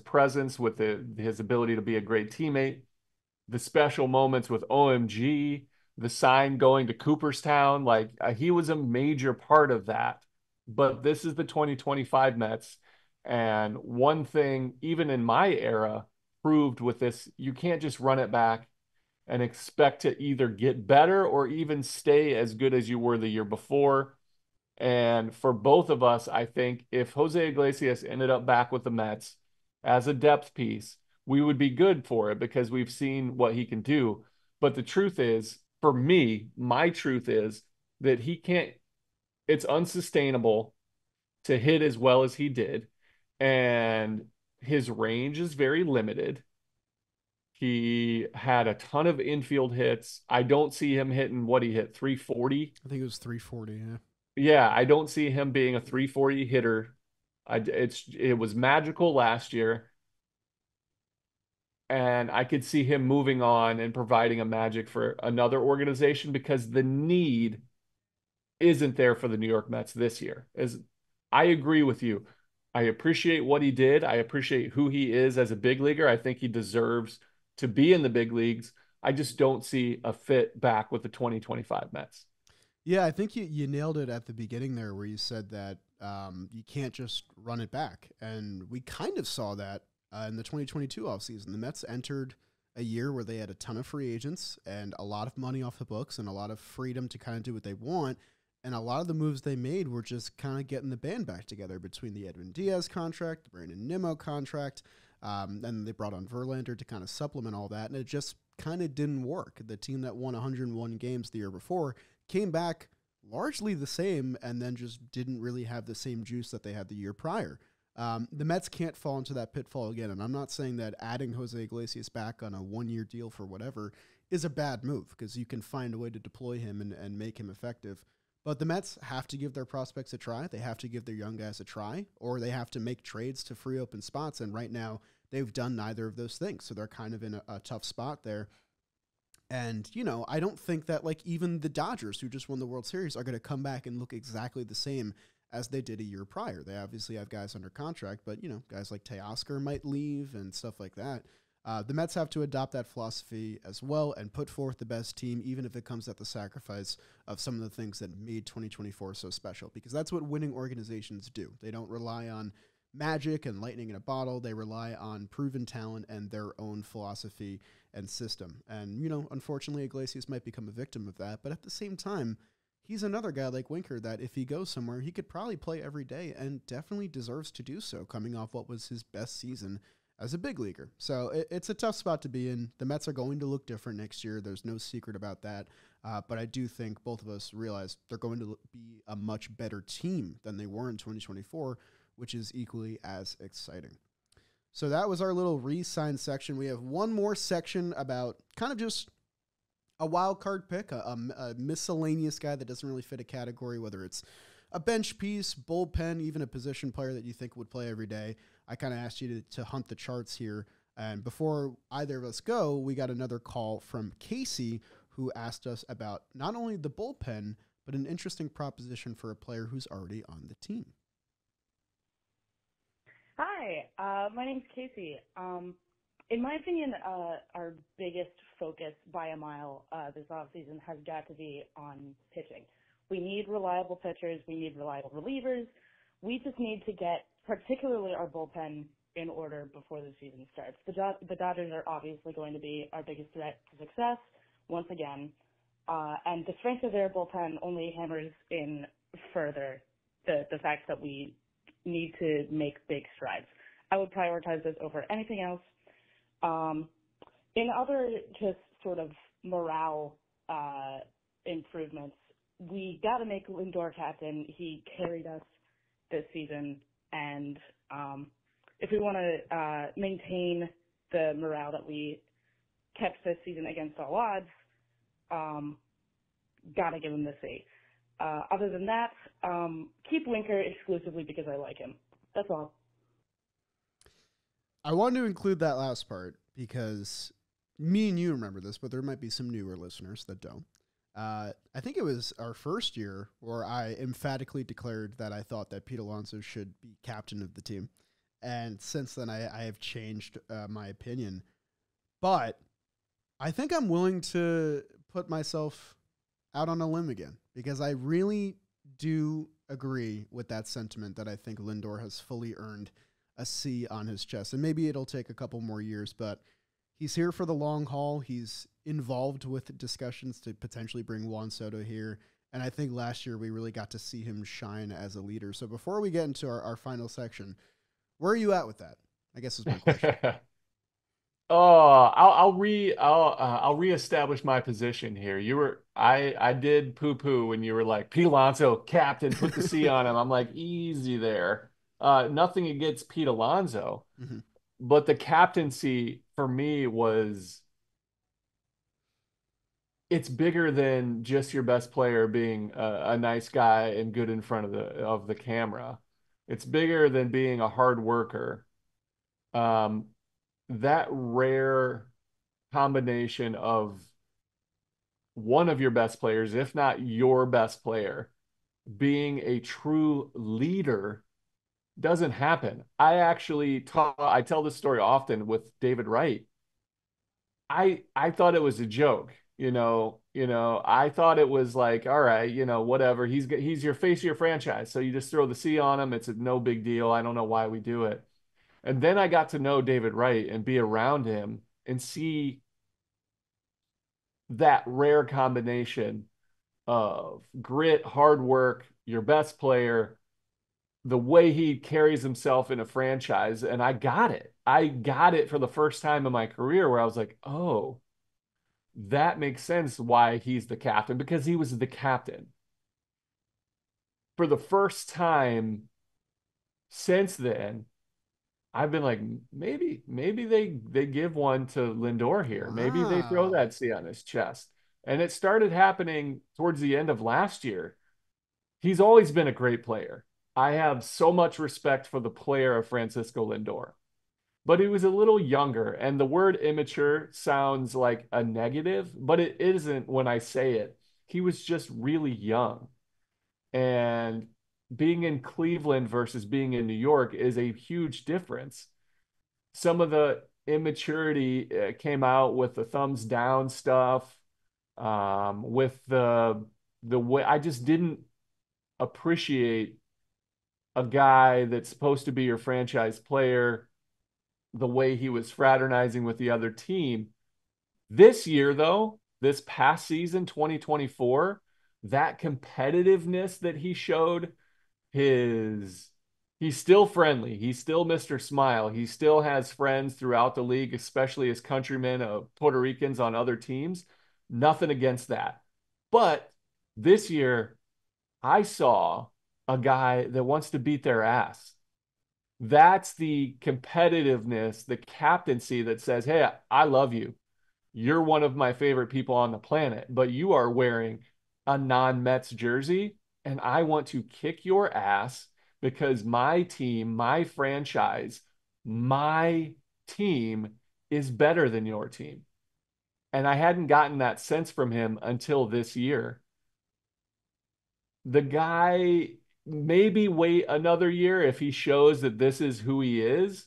presence, with his ability to be a great teammate, the special moments with OMG, the sign going to Cooperstown. Like he was a major part of that. But this is the 2025 Mets. And one thing, even in my era, proved with this, you can't just run it back and expect to either get better or even stay as good as you were the year before. And for both of us, I think if Jose Iglesias ended up back with the Mets as a depth piece, we would be good for it because we've seen what he can do. But the truth is, for me, my truth is that he can't, it's unsustainable to hit as well as he did. And his range is very limited. He had a ton of infield hits. I don't see him hitting what he hit, 340. I think it was 340, yeah. Yeah, I don't see him being a 340 hitter. It was magical last year. And I could see him moving on and providing a magic for another organization because the need isn't there for the New York Mets this year. I agree with you. I appreciate what he did. I appreciate who he is as a big leaguer. I think he deserves to be in the big leagues. I just don't see a fit back with the 2025 Mets. Yeah, I think you nailed it at the beginning there where you said that you can't just run it back. And we kind of saw that in the 2022 offseason. The Mets entered a year where they had a ton of free agents and a lot of money off the books and a lot of freedom to kind of do what they want. And a lot of the moves they made were just kind of getting the band back together between the Edwin Diaz contract, the Brandon Nimmo contract, and they brought on Verlander to kind of supplement all that. And it just kind of didn't work. The team that won 101 games the year before came back largely the same and then just didn't really have the same juice that they had the year prior. The Mets can't fall into that pitfall again. And I'm not saying that adding Jose Iglesias back on a 1-year deal for whatever is a bad move because you can find a way to deploy him and make him effective. But the Mets have to give their prospects a try. They have to give their young guys a try, or they have to make trades to free open spots. And right now, they've done neither of those things. So they're kind of in a tough spot there. And, I don't think that, like, even the Dodgers, who just won the World Series, are going to come back and look exactly the same as they did a year prior. They obviously have guys under contract, but, guys like Teoscar might leave and stuff like that. The Mets have to adopt that philosophy as well and put forth the best team, even if it comes at the sacrifice of some of the things that made 2024 so special, because that's what winning organizations do. They don't rely on magic and lightning in a bottle. They rely on proven talent and their own philosophy and system. And, unfortunately, Iglesias might become a victim of that. But at the same time, he's another guy like Winker that if he goes somewhere, he could probably play every day and definitely deserves to do so, coming off what was his best season as a big leaguer. So it's a tough spot to be in. The Mets are going to look different next year. There's no secret about that. But I do think both of us realize they're going to be a much better team than they were in 2024, which is equally as exciting. So that was our little re-sign section. We have one more section about kind of just a wild card pick, a miscellaneous guy that doesn't really fit a category, whether it's a bench piece, bullpen, even a position player that you think would play every day. I kind of asked you to hunt the charts here. And before either of us go, we got another call from Casey, who asked us about not only the bullpen, but an interesting proposition for a player who's already on the team. Hi, my name's Casey. In my opinion, our biggest focus by a mile this offseason has got to be on pitching. We need reliable pitchers. We need reliable relievers. We just need to get particularly our bullpen in order before the season starts. The Dodgers are obviously going to be our biggest threat to success once again, and the strength of their bullpen only hammers in further the fact that we need to make big strides. I would prioritize this over anything else. In other just sort of morale improvements, we got to make Lindor captain. He carried us this season, and if we want to maintain the morale that we kept this season against all odds, got to give him the C. Other than that, keep Winker exclusively because I like him. That's all. I wanted to include that last part because me and you remember this, but there might be some newer listeners that don't. I think it was our first year where I emphatically declared that I thought that Pete Alonso should be captain of the team. And since then, I have changed my opinion. But I think I'm willing to put myself out on a limb again because I really do agree with that sentiment that I think Lindor has fully earned a C on his chest. And maybe it'll take a couple more years, but he's here for the long haul. He's involved with discussions to potentially bring Juan Soto here. And I think last year we really got to see him shine as a leader. So before we get into our final section, where are you at with that? I guess is my question. I'll reestablish my position here. I did poo-poo when you were like, Pete Alonso, captain, put the C on him. I'm like, easy there. Nothing against Pete Alonso, Mm-hmm. but the captaincy for me it's bigger than just your best player being a nice guy and good in front of the camera. It's bigger than being a hard worker. That rare combination of one of your best players, if not your best player, being a true leader doesn't happen. I tell this story often with David Wright. I thought it was a joke, I thought it was like, all right, whatever. He's your face of your franchise. So you just throw the C on him. It's no big deal. I don't know why we do it. And then I got to know David Wright and be around him and see that rare combination of grit, hard work, your best player, the way he carries himself in a franchise. And I got it. I got it for the first time in my career where I was like, oh, that makes sense why he's the captain, because he was the captain. For the first time since then, I've been like, maybe they give one to Lindor here. Maybe they throw that C on his chest. And it started happening towards the end of last year. He's always been a great player. I have so much respect for the player of Francisco Lindor. But he was a little younger, and the word immature sounds like a negative, but it isn't when I say it. He was just really young. And being in Cleveland versus being in New York is a huge difference. Some of the immaturity came out with the thumbs down stuff, with the way I just didn't appreciate a guy that's supposed to be your franchise player, the way he was fraternizing with the other team. This year, though, this past season, 2024, that competitiveness that he showed, he's still friendly. He's still Mr. Smile. He still has friends throughout the league, especially his countrymen of Puerto Ricans on other teams. Nothing against that. But this year, I saw a guy that wants to beat their ass. That's the competitiveness, the captaincy that says, hey, I love you. You're one of my favorite people on the planet, but you are wearing a non-Mets jersey. and I want to kick your ass because my team, my franchise, my team is better than your team. And I hadn't gotten that sense from him until this year. The guy, maybe wait another year if he shows that this is who he is,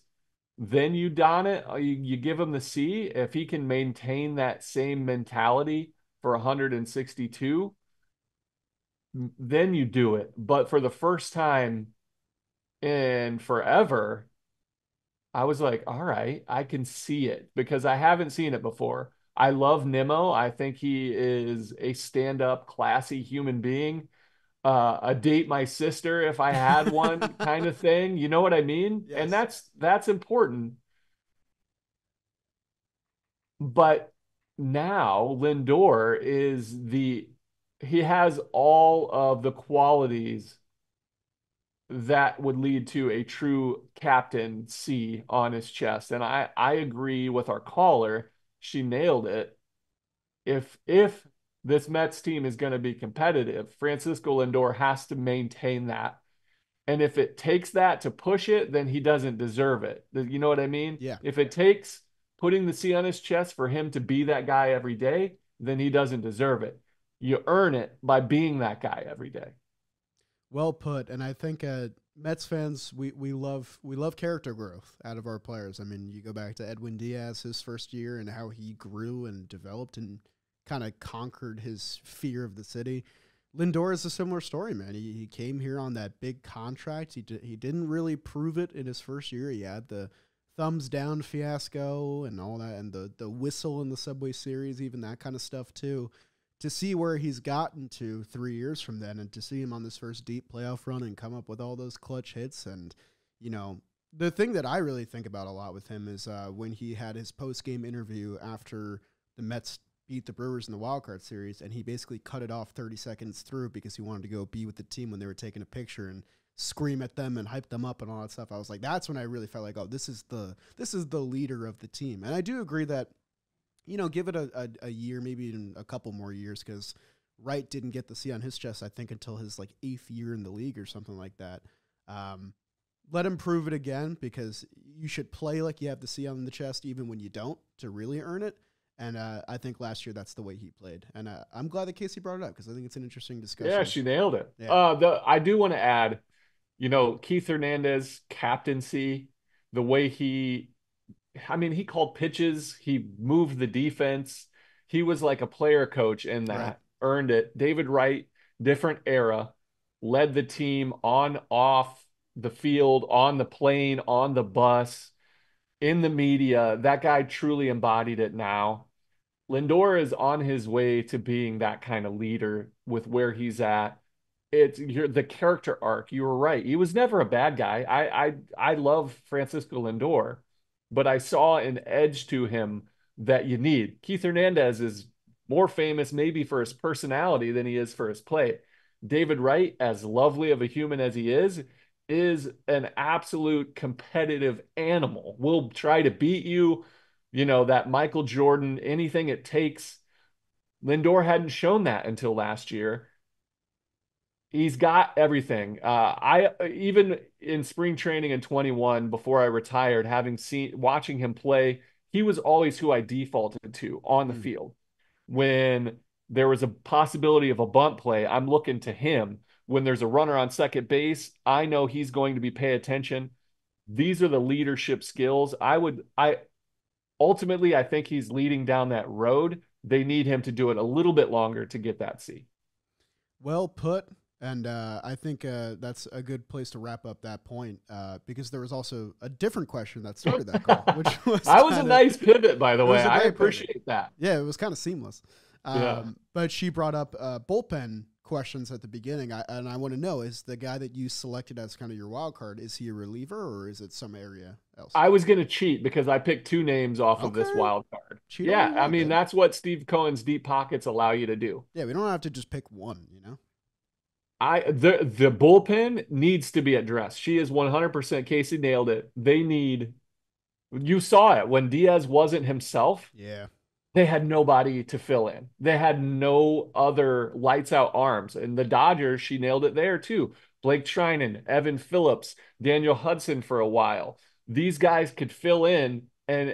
then you don it. You give him the C. If he can maintain that same mentality for 162, then you do it. But for the first time in forever, I was like, all right, I can see it because I haven't seen it before. I love Nemo. I think he is a stand-up, classy human being. A date my sister if I had one kind of thing. You know what I mean? Yes. And that's important. But now Lindor he has all of the qualities that would lead to a true captain C on his chest. And I agree with our caller. She nailed it. If this Mets team is going to be competitive, Francisco Lindor has to maintain that. And if it takes that to push it, then he doesn't deserve it. You know what I mean? Yeah. If it takes putting the C on his chest for him to be that guy every day, then he doesn't deserve it. You earn it by being that guy every day. Well put. And I think Mets fans, we love character growth out of our players. I mean, you go back to Edwin Diaz, his first year, and how he grew and developed and kind of conquered his fear of the city. Lindor is a similar story, man. He came here on that big contract. He didn't really prove it in his first year. He had the thumbs down fiasco and all that, and the whistle in the Subway Series, even that kind of stuff too. To see where he's gotten to 3 years from then, and to see him on this first deep playoff run and come up with all those clutch hits, and the thing that I really think about a lot with him is when he had his post game interview after the Mets beat the Brewers in the wild card series, and he basically cut it off 30 seconds through because he wanted to go be with the team when they were taking a picture and scream at them and hype them up and all that stuff. I was like, that's when I really felt like, oh, this is the leader of the team. And I do agree that, give it a year, maybe even a couple more years, because Wright didn't get the C on his chest, I think, until his 8th year in the league or something like that. Let him prove it again, because you should play like you have the C on the chest even when you don't, to really earn it. And I think last year that's the way he played. And I'm glad that Casey brought it up because I think it's an interesting discussion. Yeah, she nailed it. Yeah. I do want to add, Keith Hernandez captaincy, the way he called pitches, he moved the defense. He was like a player coach in that, Right. Earned it. David Wright, different era, led the team on, off the field, on the plane, on the bus, in the media. That guy truly embodied it now. Lindor is on his way to being that kind of leader with where he's at. The character arc. You were right. He was never a bad guy. I love Francisco Lindor, but I saw an edge to him that you need. Keith Hernandez is more famous maybe for his personality than he is for his play. David Wright, as lovely of a human as he is an absolute competitive animal. Will try to beat you, that Michael Jordan, anything it takes. Lindor hadn't shown that until last year. He's got everything. I even in spring training in 21, before I retired, watching him play, he was always who I defaulted to on the field. When there was a possibility of a bunt play, I'm looking to him. When there's a runner on second base, I know he's going to be pay attention. These are the leadership skills. Ultimately, I think he's leading down that road. They need him to do it a little bit longer to get that C. Well put. And I think that's a good place to wrap up that point because there was also a different question that started that call, which was that was a nice pivot, by the way. I appreciate that. Yeah, it was kind of seamless. But she brought up bullpen questions at the beginning, and I want to know, is the guy that you selected as kind of your wild card, is he a reliever or is it some area else? I was going to cheat because I picked 2 names off of this wild card. That's what Steve Cohen's deep pockets allow you to do. Yeah, we don't have to just pick one, The bullpen needs to be addressed. She is 100%. Casey nailed it. You saw it when Diaz wasn't himself. Yeah. they had nobody to fill in. They had no other lights out arms. And the Dodgers, she nailed it there too. Blake Trinan, Evan Phillips, Daniel Hudson for a while. These guys could fill in, and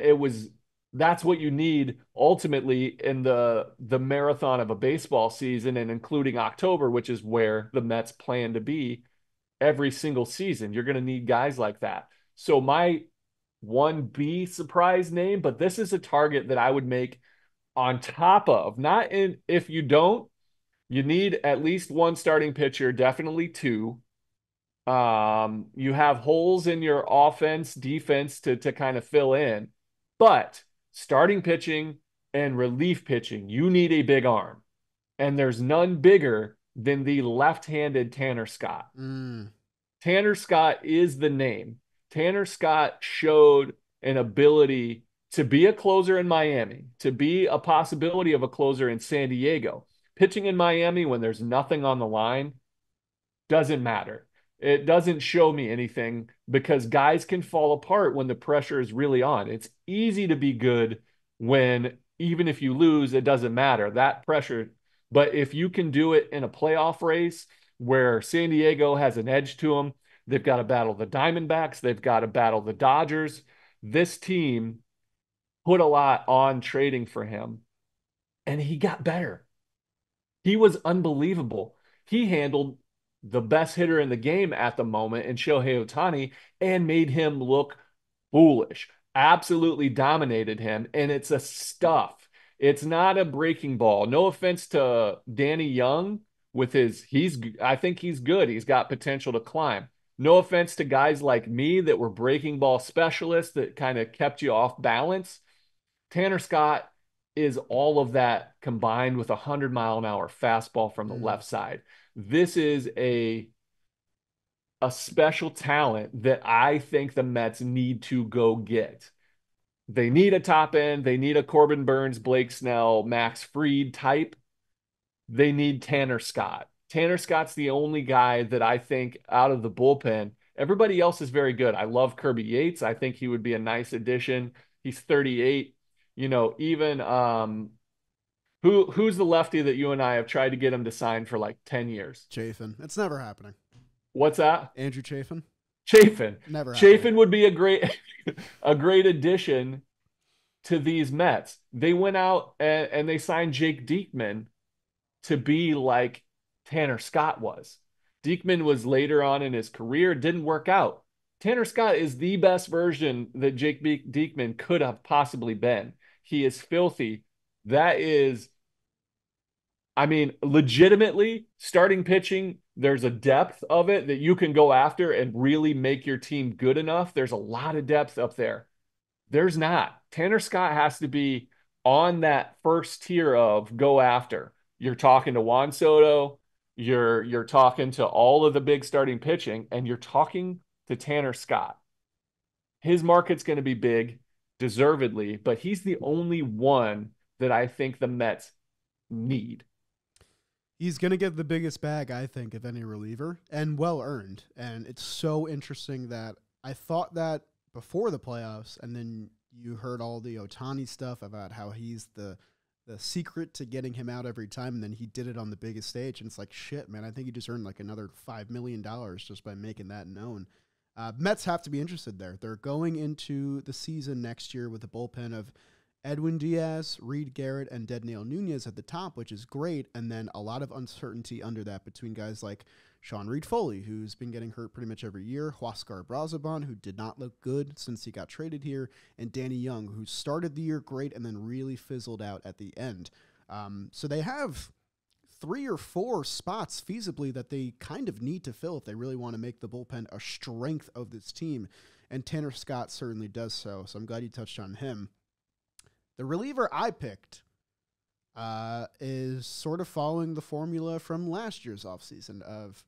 that's what you need ultimately in the marathon of a baseball season, and including October, which is where the Mets plan to be every single season. You're going to need guys like that. So my 1B surprise name, but this is a target that I would make on top of, not in, if you don't, you need at least one starting pitcher, definitely two. You have holes in your offense, defense to kind of fill in, but starting pitching and relief pitching, you need a big arm. And there's none bigger than the left-handed Tanner Scott. Tanner Scott is the name. Tanner Scott showed an ability to be a closer in Miami, to be a possibility of a closer in San Diego. Pitching in Miami when there's nothing on the line doesn't matter. It doesn't show me anything because guys can fall apart when the pressure is really on. It's easy to be good when, even if you lose, it doesn't matter. That pressure. But if you can do it in a playoff race where San Diego has an edge to them, they've got to battle the Diamondbacks, they've got to battle the Dodgers. This team put a lot on trading for him, and he got better. He was unbelievable. He handled the best hitter in the game at the moment in Shohei Ohtani and made him look foolish. Absolutely dominated him, and it's a stuff. It's not a breaking ball. No offense to Danny Young with I think he's good. He's got potential to climb. No offense to guys like me that were breaking ball specialists that kind of kept you off balance. Tanner Scott is all of that combined with a 100-mile-an-hour fastball from the left side. This is a special talent that I think the Mets need to go get. They need a top end. They need a Corbin Burnes, Blake Snell, Max Fried type. They need Tanner Scott. Tanner Scott's the only guy that I think out of the bullpen. Everybody else is very good. I love Kirby Yates. I think he would be a nice addition. He's 38. You know, even who's the lefty that you and I have tried to get him to sign for like 10 years? Chafin. It's never happening. What's that? Andrew Chafin. Chafin. Never Chafin happening. would be a great addition to these Mets. They went out and they signed Jake Diekman to be like Tanner Scott was. Diekman was later on in his career, didn't work out. Tanner Scott is the best version that Jake Diekman could have possibly been. He is filthy. That is, I mean, legitimately, starting pitching, there's a depth of it that you can go after and really make your team good enough. There's a lot of depth up there. There's not. Tanner Scott has to be on that first tier of go after. You're talking to Juan Soto, you're talking to all of the big starting pitching, and you're talking to Tanner Scott. His market's going to be big, deservedly, but he's the only one that I think the Mets need. He's going to get the biggest bag, I think, of any reliever, and well-earned. And it's so interesting that I thought that before the playoffs, and then you heard all the Ohtani stuff about how he's the secret to getting him out every time, and then he did it on the biggest stage, and it's like, shit, man, I think he just earned like another $5 million just by making that known. Mets have to be interested there. They're going into the season next year with a bullpen of Edwin Diaz, Reed Garrett, and Dednail Nunez at the top, which is great, and then a lot of uncertainty under that between guys like Sean Reed-Foley, who's been getting hurt pretty much every year, Huascar Brazoban, who did not look good since he got traded here, and Danny Young, who started the year great and then really fizzled out at the end. So they have 3 or 4 spots feasibly that they kind of need to fill if they really want to make the bullpen a strength of this team, and Tanner Scott certainly does so I'm glad you touched on him. The reliever I picked is sort of following the formula from last year's offseason of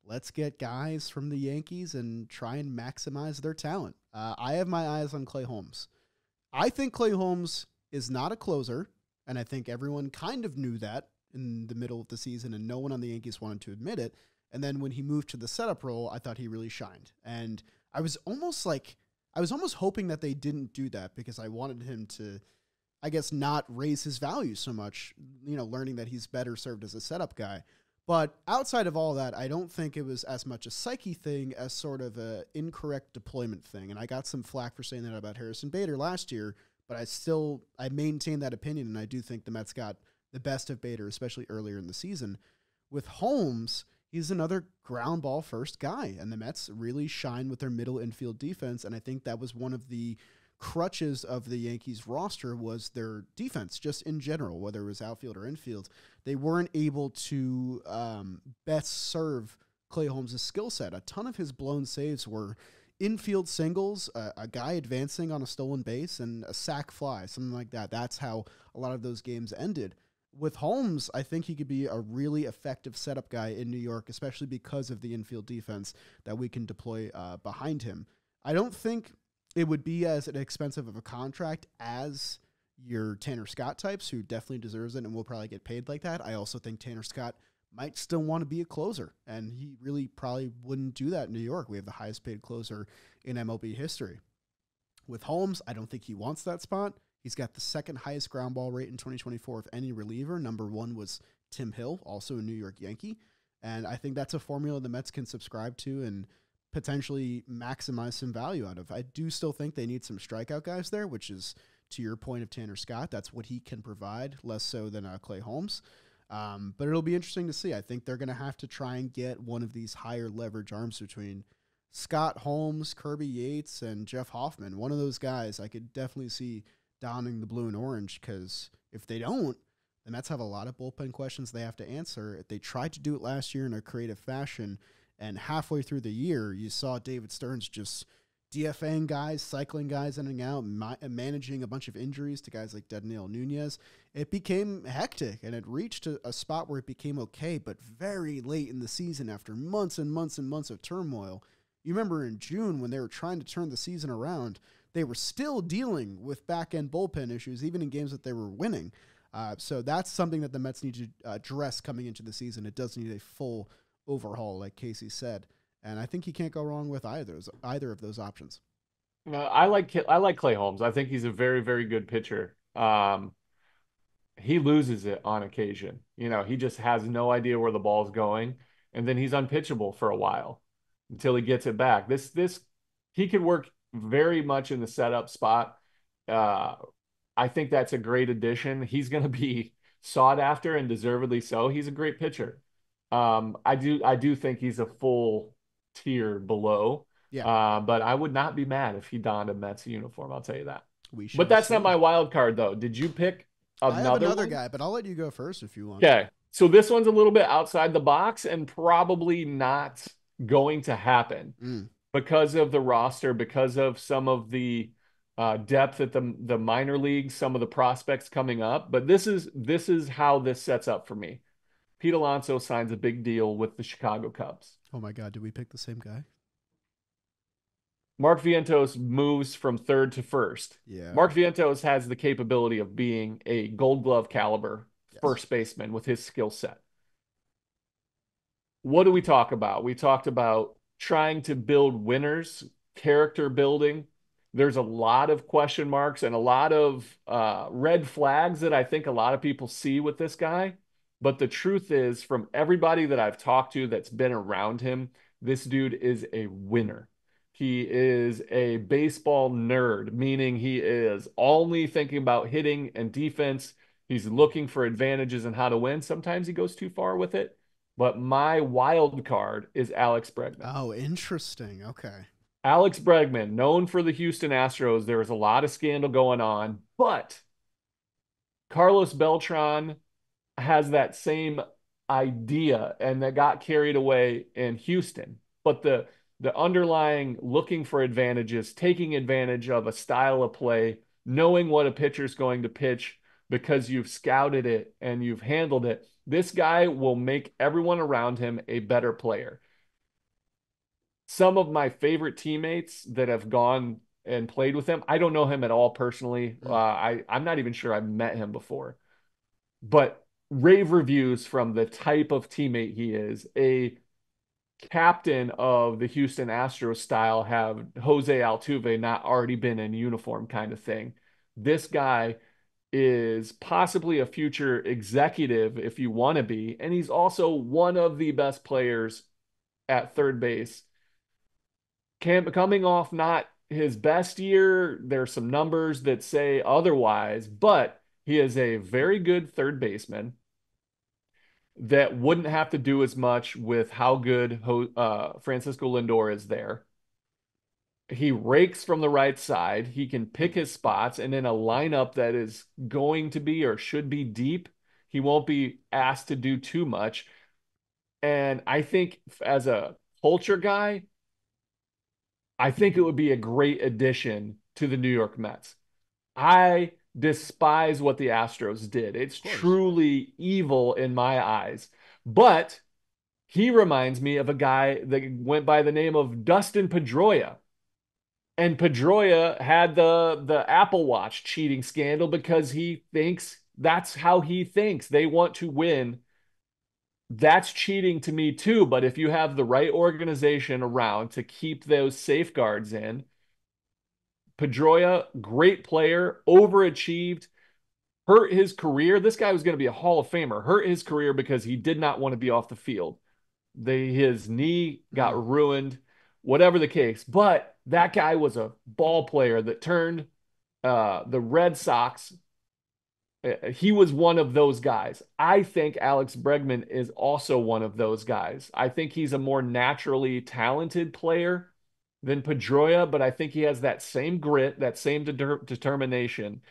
let's get guys from the Yankees and try and maximize their talent. I have my eyes on Clay Holmes. I think Clay Holmes is not a closer, and I think everyone kind of knew that in the middle of the season, and no one on the Yankees wanted to admit it. And then when he moved to the setup role, I thought he really shined. And I was almost hoping that they didn't do that because I wanted him to I guess, not raise his value so much, learning that he's better served as a setup guy. But outside of all that, I don't think it was as much a psyche thing as sort of a incorrect deployment thing. And I got some flack for saying that about Harrison Bader last year, but I maintain that opinion, and I do think the Mets got the best of Bader, especially earlier in the season. With Holmes, he's another ground ball first guy, and the Mets really shine with their middle infield defense, and I think that was one of the crutches of the Yankees roster was their defense, just in general, whether it was outfield or infield. They weren't able to best serve Clay Holmes' skill set. A ton of his blown saves were infield singles, a guy advancing on a stolen base, and a sac fly, something like that. That's how a lot of those games ended. With Holmes, I think he could be a really effective setup guy in New York, especially because of the infield defense that we can deploy behind him. I don't think it would be as expensive of a contract as your Tanner Scott types, who definitely deserves it and will probably get paid like that. I also think Tanner Scott might still want to be a closer, and he really probably wouldn't do that in New York. We have the highest paid closer in MLB history. With Holmes, I don't think he wants that spot. He's got the second highest ground ball rate in 2024 of any reliever. Number one was Tim Hill, also a New York Yankee. And I think that's a formula the Mets can subscribe to and potentially maximize some value out of. I do still think they need some strikeout guys there, which is, to your point of Tanner Scott, that's what he can provide, less so than Clay Holmes. But it'll be interesting to see. I think they're going to have to try and get one of these higher leverage arms between Scott, Holmes, Kirby Yates, and Jeff Hoffman. One of those guys I could definitely see donning the blue and orange, because if they don't, the Mets have a lot of bullpen questions they have to answer. They tried to do it last year in a creative fashion, and halfway through the year, you saw David Stearns just DFAing guys, cycling guys in and out, managing a bunch of injuries to guys like Dedniel Nunez. It became hectic, and it reached a spot where it became okay, but very late in the season, after months and months and months of turmoil. You remember in June when they were trying to turn the season around, they were still dealing with back-end bullpen issues, even in games that they were winning. So that's something that the Mets need to address coming into the season. It does need a full overhaul, like Casey said. And I think you can't go wrong with either of those options. I like Clay Holmes. I think he's a very, very good pitcher. He loses it on occasion. He just has no idea where the ball's going, and then he's unpitchable for a while until he gets it back. He could work very much in the setup spot. I think that's a great addition. He's going to be sought after, and deservedly so. He's a great pitcher. I do think he's a full tier below. Yeah. But I would not be mad if he donned a Mets uniform. I'll tell you that. But that's not my wild card, though. Did you pick another I have another one? guy, but I'll let you go first if you want. Okay. So this one's a little bit outside the box and probably not going to happen because of the roster, because of some of the depth at the minor leagues, some of the prospects coming up. But this is how this sets up for me. Pete Alonso signs a big deal with the Chicago Cubs. Oh my God, did we pick the same guy? Mark Vientos moves from third to first. Yeah. Mark Vientos has the capability of being a Gold Glove caliber first baseman with his skill set. What do we talk about? We talked about trying to build winners, character building. There's a lot of question marks and a lot of red flags that I think a lot of people see with this guy. But the truth is, from everybody that I've talked to that's been around him, this dude is a winner. He is a baseball nerd, meaning he is only thinking about hitting and defense. He's looking for advantages and how to win. Sometimes he goes too far with it. But my wild card is Alex Bregman. Oh, interesting. Okay. Alex Bregman, known for the Houston Astros. There was a lot of scandal going on, but Carlos Beltran has that same idea and that got carried away in Houston. But the underlying looking for advantages, taking advantage of a style of play, knowing what a pitcher's going to pitch because you've scouted it and you've handled it, this guy will make everyone around him a better player. Some of my favorite teammates that have gone and played with him, I don't know him at all personally. I'm not even sure I've met him before. But rave reviews from the type of teammate he is. A captain of the Houston Astros style, have Jose Altuve not already been in uniform kind of thing. This guy is possibly a future executive if you want to be, and he's also one of the best players at third base. Coming off not his best year, there's some numbers that say otherwise, but he is a very good third baseman that wouldn't have to do as much with how good Francisco Lindor is there. He rakes from the right side. He can pick his spots, and in a lineup that is going to be or should be deep, he won't be asked to do too much. And I think as a culture guy, I think it would be a great addition to the New York Mets. I despise what the Astros did. It's truly evil in my eyes. But he reminds me of a guy that went by the name of Dustin Pedroia. And Pedroia had the Apple Watch cheating scandal because he thinks that's how he thinks. They want to win. That's cheating to me too. But if you have the right organization around to keep those safeguards in, Pedroia, great player, overachieved, hurt his career. This guy was going to be a Hall of Famer, hurt his career because he did not want to be off the field. His knee got ruined, whatever the case. But that guy was a ball player that turned the Red Sox. He was one of those guys. I think Alex Bregman is also one of those guys. I think he's a more naturally talented player than Pedroia, but I think he has that same grit, that same determination.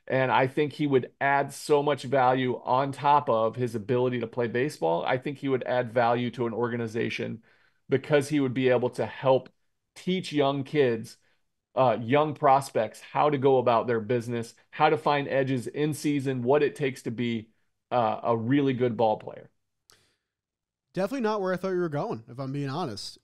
And I think he would add so much value on top of his ability to play baseball. I think he would add value to an organization because he would be able to help teach young kids, young prospects, how to go about their business, how to find edges in season, what it takes to be a really good ball player. Definitely not where I thought you were going, if I'm being honest.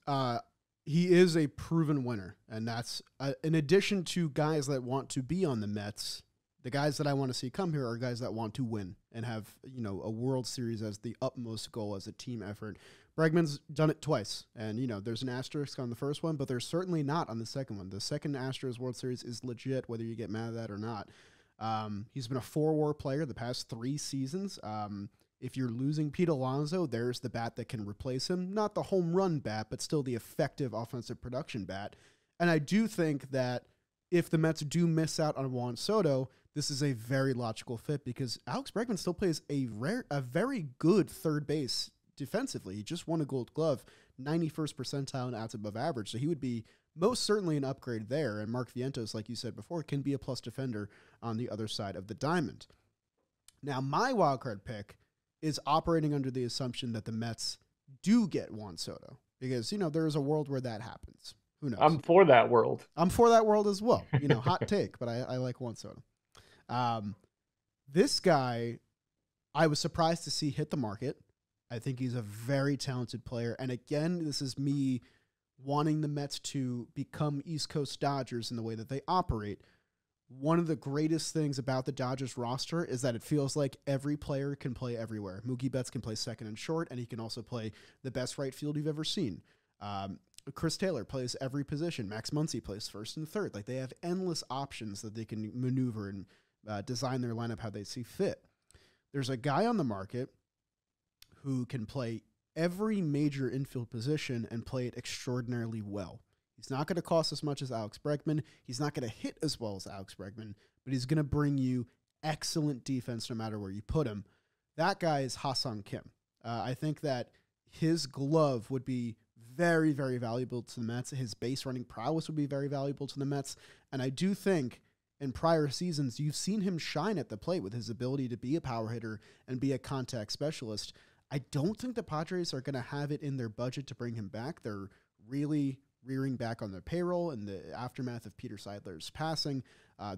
He is a proven winner, and that's in addition to guys that want to be on the Mets. The guys that I want to see come here are guys that want to win and have, a World Series as the utmost goal as a team effort. Bregman's done it twice, and, there's an asterisk on the first one, but there's certainly not on the second one. The second Astros World Series is legit, whether you get mad at that or not. He's been a four-war player the past 3 seasons. If you're losing Pete Alonso, there's the bat that can replace him. Not the home run bat, but still the effective offensive production bat. And I do think that if the Mets do miss out on Juan Soto, this is a very logical fit because Alex Bregman still plays a very good third base defensively. He just won a Gold Glove, 91st percentile and outs above average. So he would be most certainly an upgrade there. And Mark Vientos, like you said before, can be a plus defender on the other side of the diamond. Now, my wildcard pick is operating under the assumption that the Mets do get Juan Soto because, there is a world where that happens. Who knows? I'm for that world. I'm for that world as well. Hot take, but I like Juan Soto. This guy, I was surprised to see hit the market. I think he's a very talented player. And again, this is me wanting the Mets to become East Coast Dodgers in the way that they operate. One of the greatest things about the Dodgers roster is that it feels like every player can play everywhere. Mookie Betts can play second and short, and he can also play the best right field you've ever seen. Chris Taylor plays every position. Max Muncy plays first and third. Like, they have endless options that they can maneuver and design their lineup how they see fit. There's a guy on the market who can play every major infield position and play it extraordinarily well. He's not going to cost as much as Alex Bregman. He's not going to hit as well as Alex Bregman, but he's going to bring you excellent defense no matter where you put him. That guy is Ha-Seong Kim. I think that his glove would be very, very valuable to the Mets. His base running prowess would be very valuable to the Mets. And I do think in prior seasons, you've seen him shine at the plate with his ability to be a power hitter and be a contact specialist. I don't think the Padres are going to have it in their budget to bring him back. They're really rearing back on their payroll in the aftermath of Peter Seidler's passing.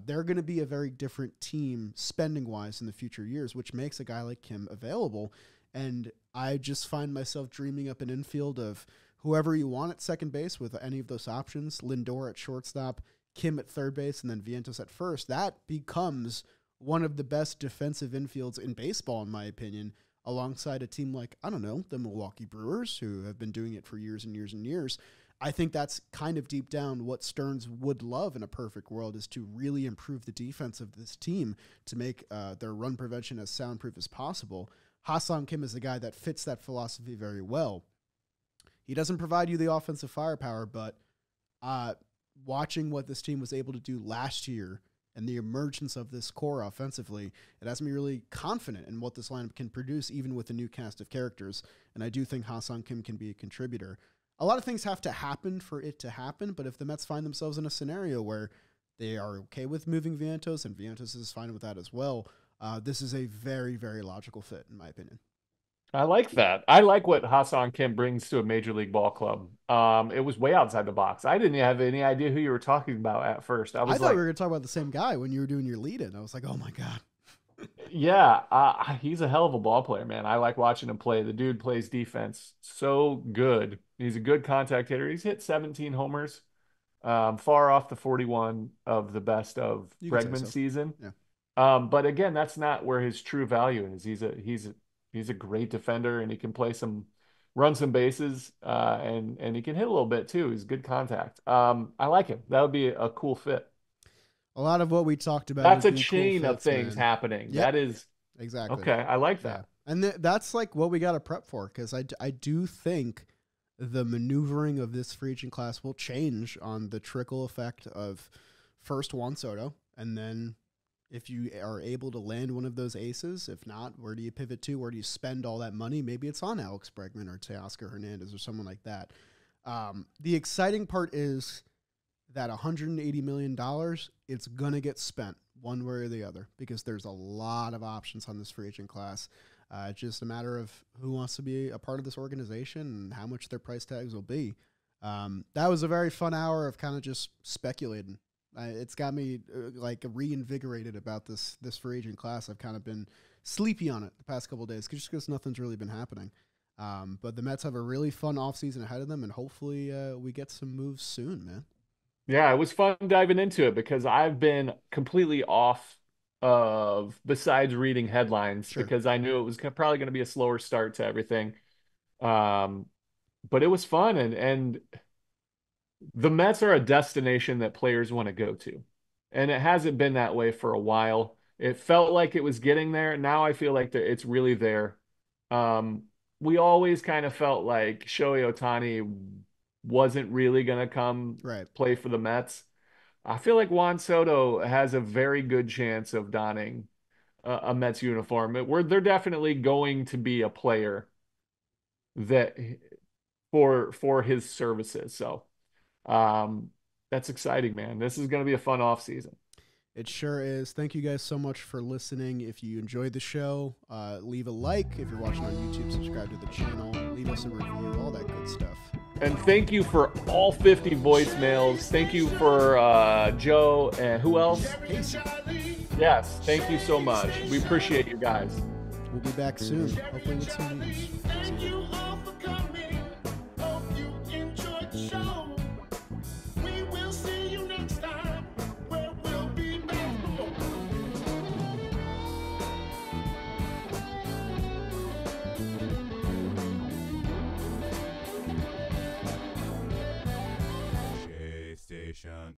They're going to be a very different team spending-wise in the future years, which makes a guy like Kim available. And I just find myself dreaming up an infield of whoever you want at second base with any of those options, Lindor at shortstop, Kim at third base, and then Vientos at first. That becomes one of the best defensive infields in baseball, in my opinion, alongside a team like, I don't know, the Milwaukee Brewers, who have been doing it for years and years and years. I think that's kind of deep down what Stearns would love in a perfect world, is to really improve the defense of this team to make their run prevention as soundproof as possible. Ha-Seong Kim is the guy that fits that philosophy very well. He doesn't provide you the offensive firepower, but watching what this team was able to do last year and the emergence of this core offensively, it has me really confident in what this lineup can produce, even with a new cast of characters. And I do think Ha-Seong Kim can be a contributor. A lot of things have to happen for it to happen, but if the Mets find themselves in a scenario where they are okay with moving Vientos, and Vientos is fine with that as well, this is a very, very logical fit, in my opinion. I like that. I like what Ha-Seong Kim brings to a major league ball club. It was way outside the box. I didn't have any idea who you were talking about at first. I thought we were going to talk about the same guy when you were doing your lead-in. I was like, oh my God. Yeah, he's a hell of a ball player, man. I like watching him play. The dude plays defense so good. He's a good contact hitter. He's hit 17 homers, far off the 41 of the best of Bregman season. Yeah. But again, that's not where his true value is. He's a great defender, and he can run some bases, and he can hit a little bit too. He's good contact. I like him. That would be a cool fit. A lot of what we talked about. That's a chain of things happening. Yep. That is exactly okay. I like that. Yeah. And that's like what we got to prep for, because I do think the maneuvering of this free agent class will change on the trickle effect of first Juan Soto, and then if you are able to land one of those aces. If not, where do you pivot to? Where do you spend all that money? Maybe it's on Alex Bregman or Teoscar Hernandez or someone like that. The exciting part is that $180 million, it's going to get spent one way or the other, because there's a lot of options on this free agent class. It's just a matter of who wants to be a part of this organization and how much their price tags will be. That was a very fun hour of kind of just speculating. It's got me like reinvigorated about this free agent class. I've kind of been sleepy on it the past couple of days just because nothing's really been happening. But the Mets have a really fun offseason ahead of them, and hopefully we get some moves soon, man. Yeah, it was fun diving into it, because I've been completely off of, besides reading headlines, because I knew it was probably going to be a slower start to everything. But it was fun, and the Mets are a destination that players want to go to, and it hasn't been that way for a while. It felt like it was getting there. Now I feel like it's really there. We always kind of felt like Shohei Ohtani wasn't really going to come play for the Mets. I feel like Juan Soto has a very good chance of donning a Mets uniform. They're definitely going to be a player that for his services. So that's exciting, man. This is going to be a fun off season. It sure is. Thank you guys so much for listening. If you enjoyed the show, leave a like. If you're watching on YouTube, subscribe to the channel. Leave us a review, all that good stuff. And thank you for all 50 voicemails. Thank you for Joe and who else? Yes, thank you so much. We appreciate you guys. We'll be back soon, hopefully with some news. Thank you all for coming. Hope you enjoyed the show. We will see you next time, where we'll be back. Station.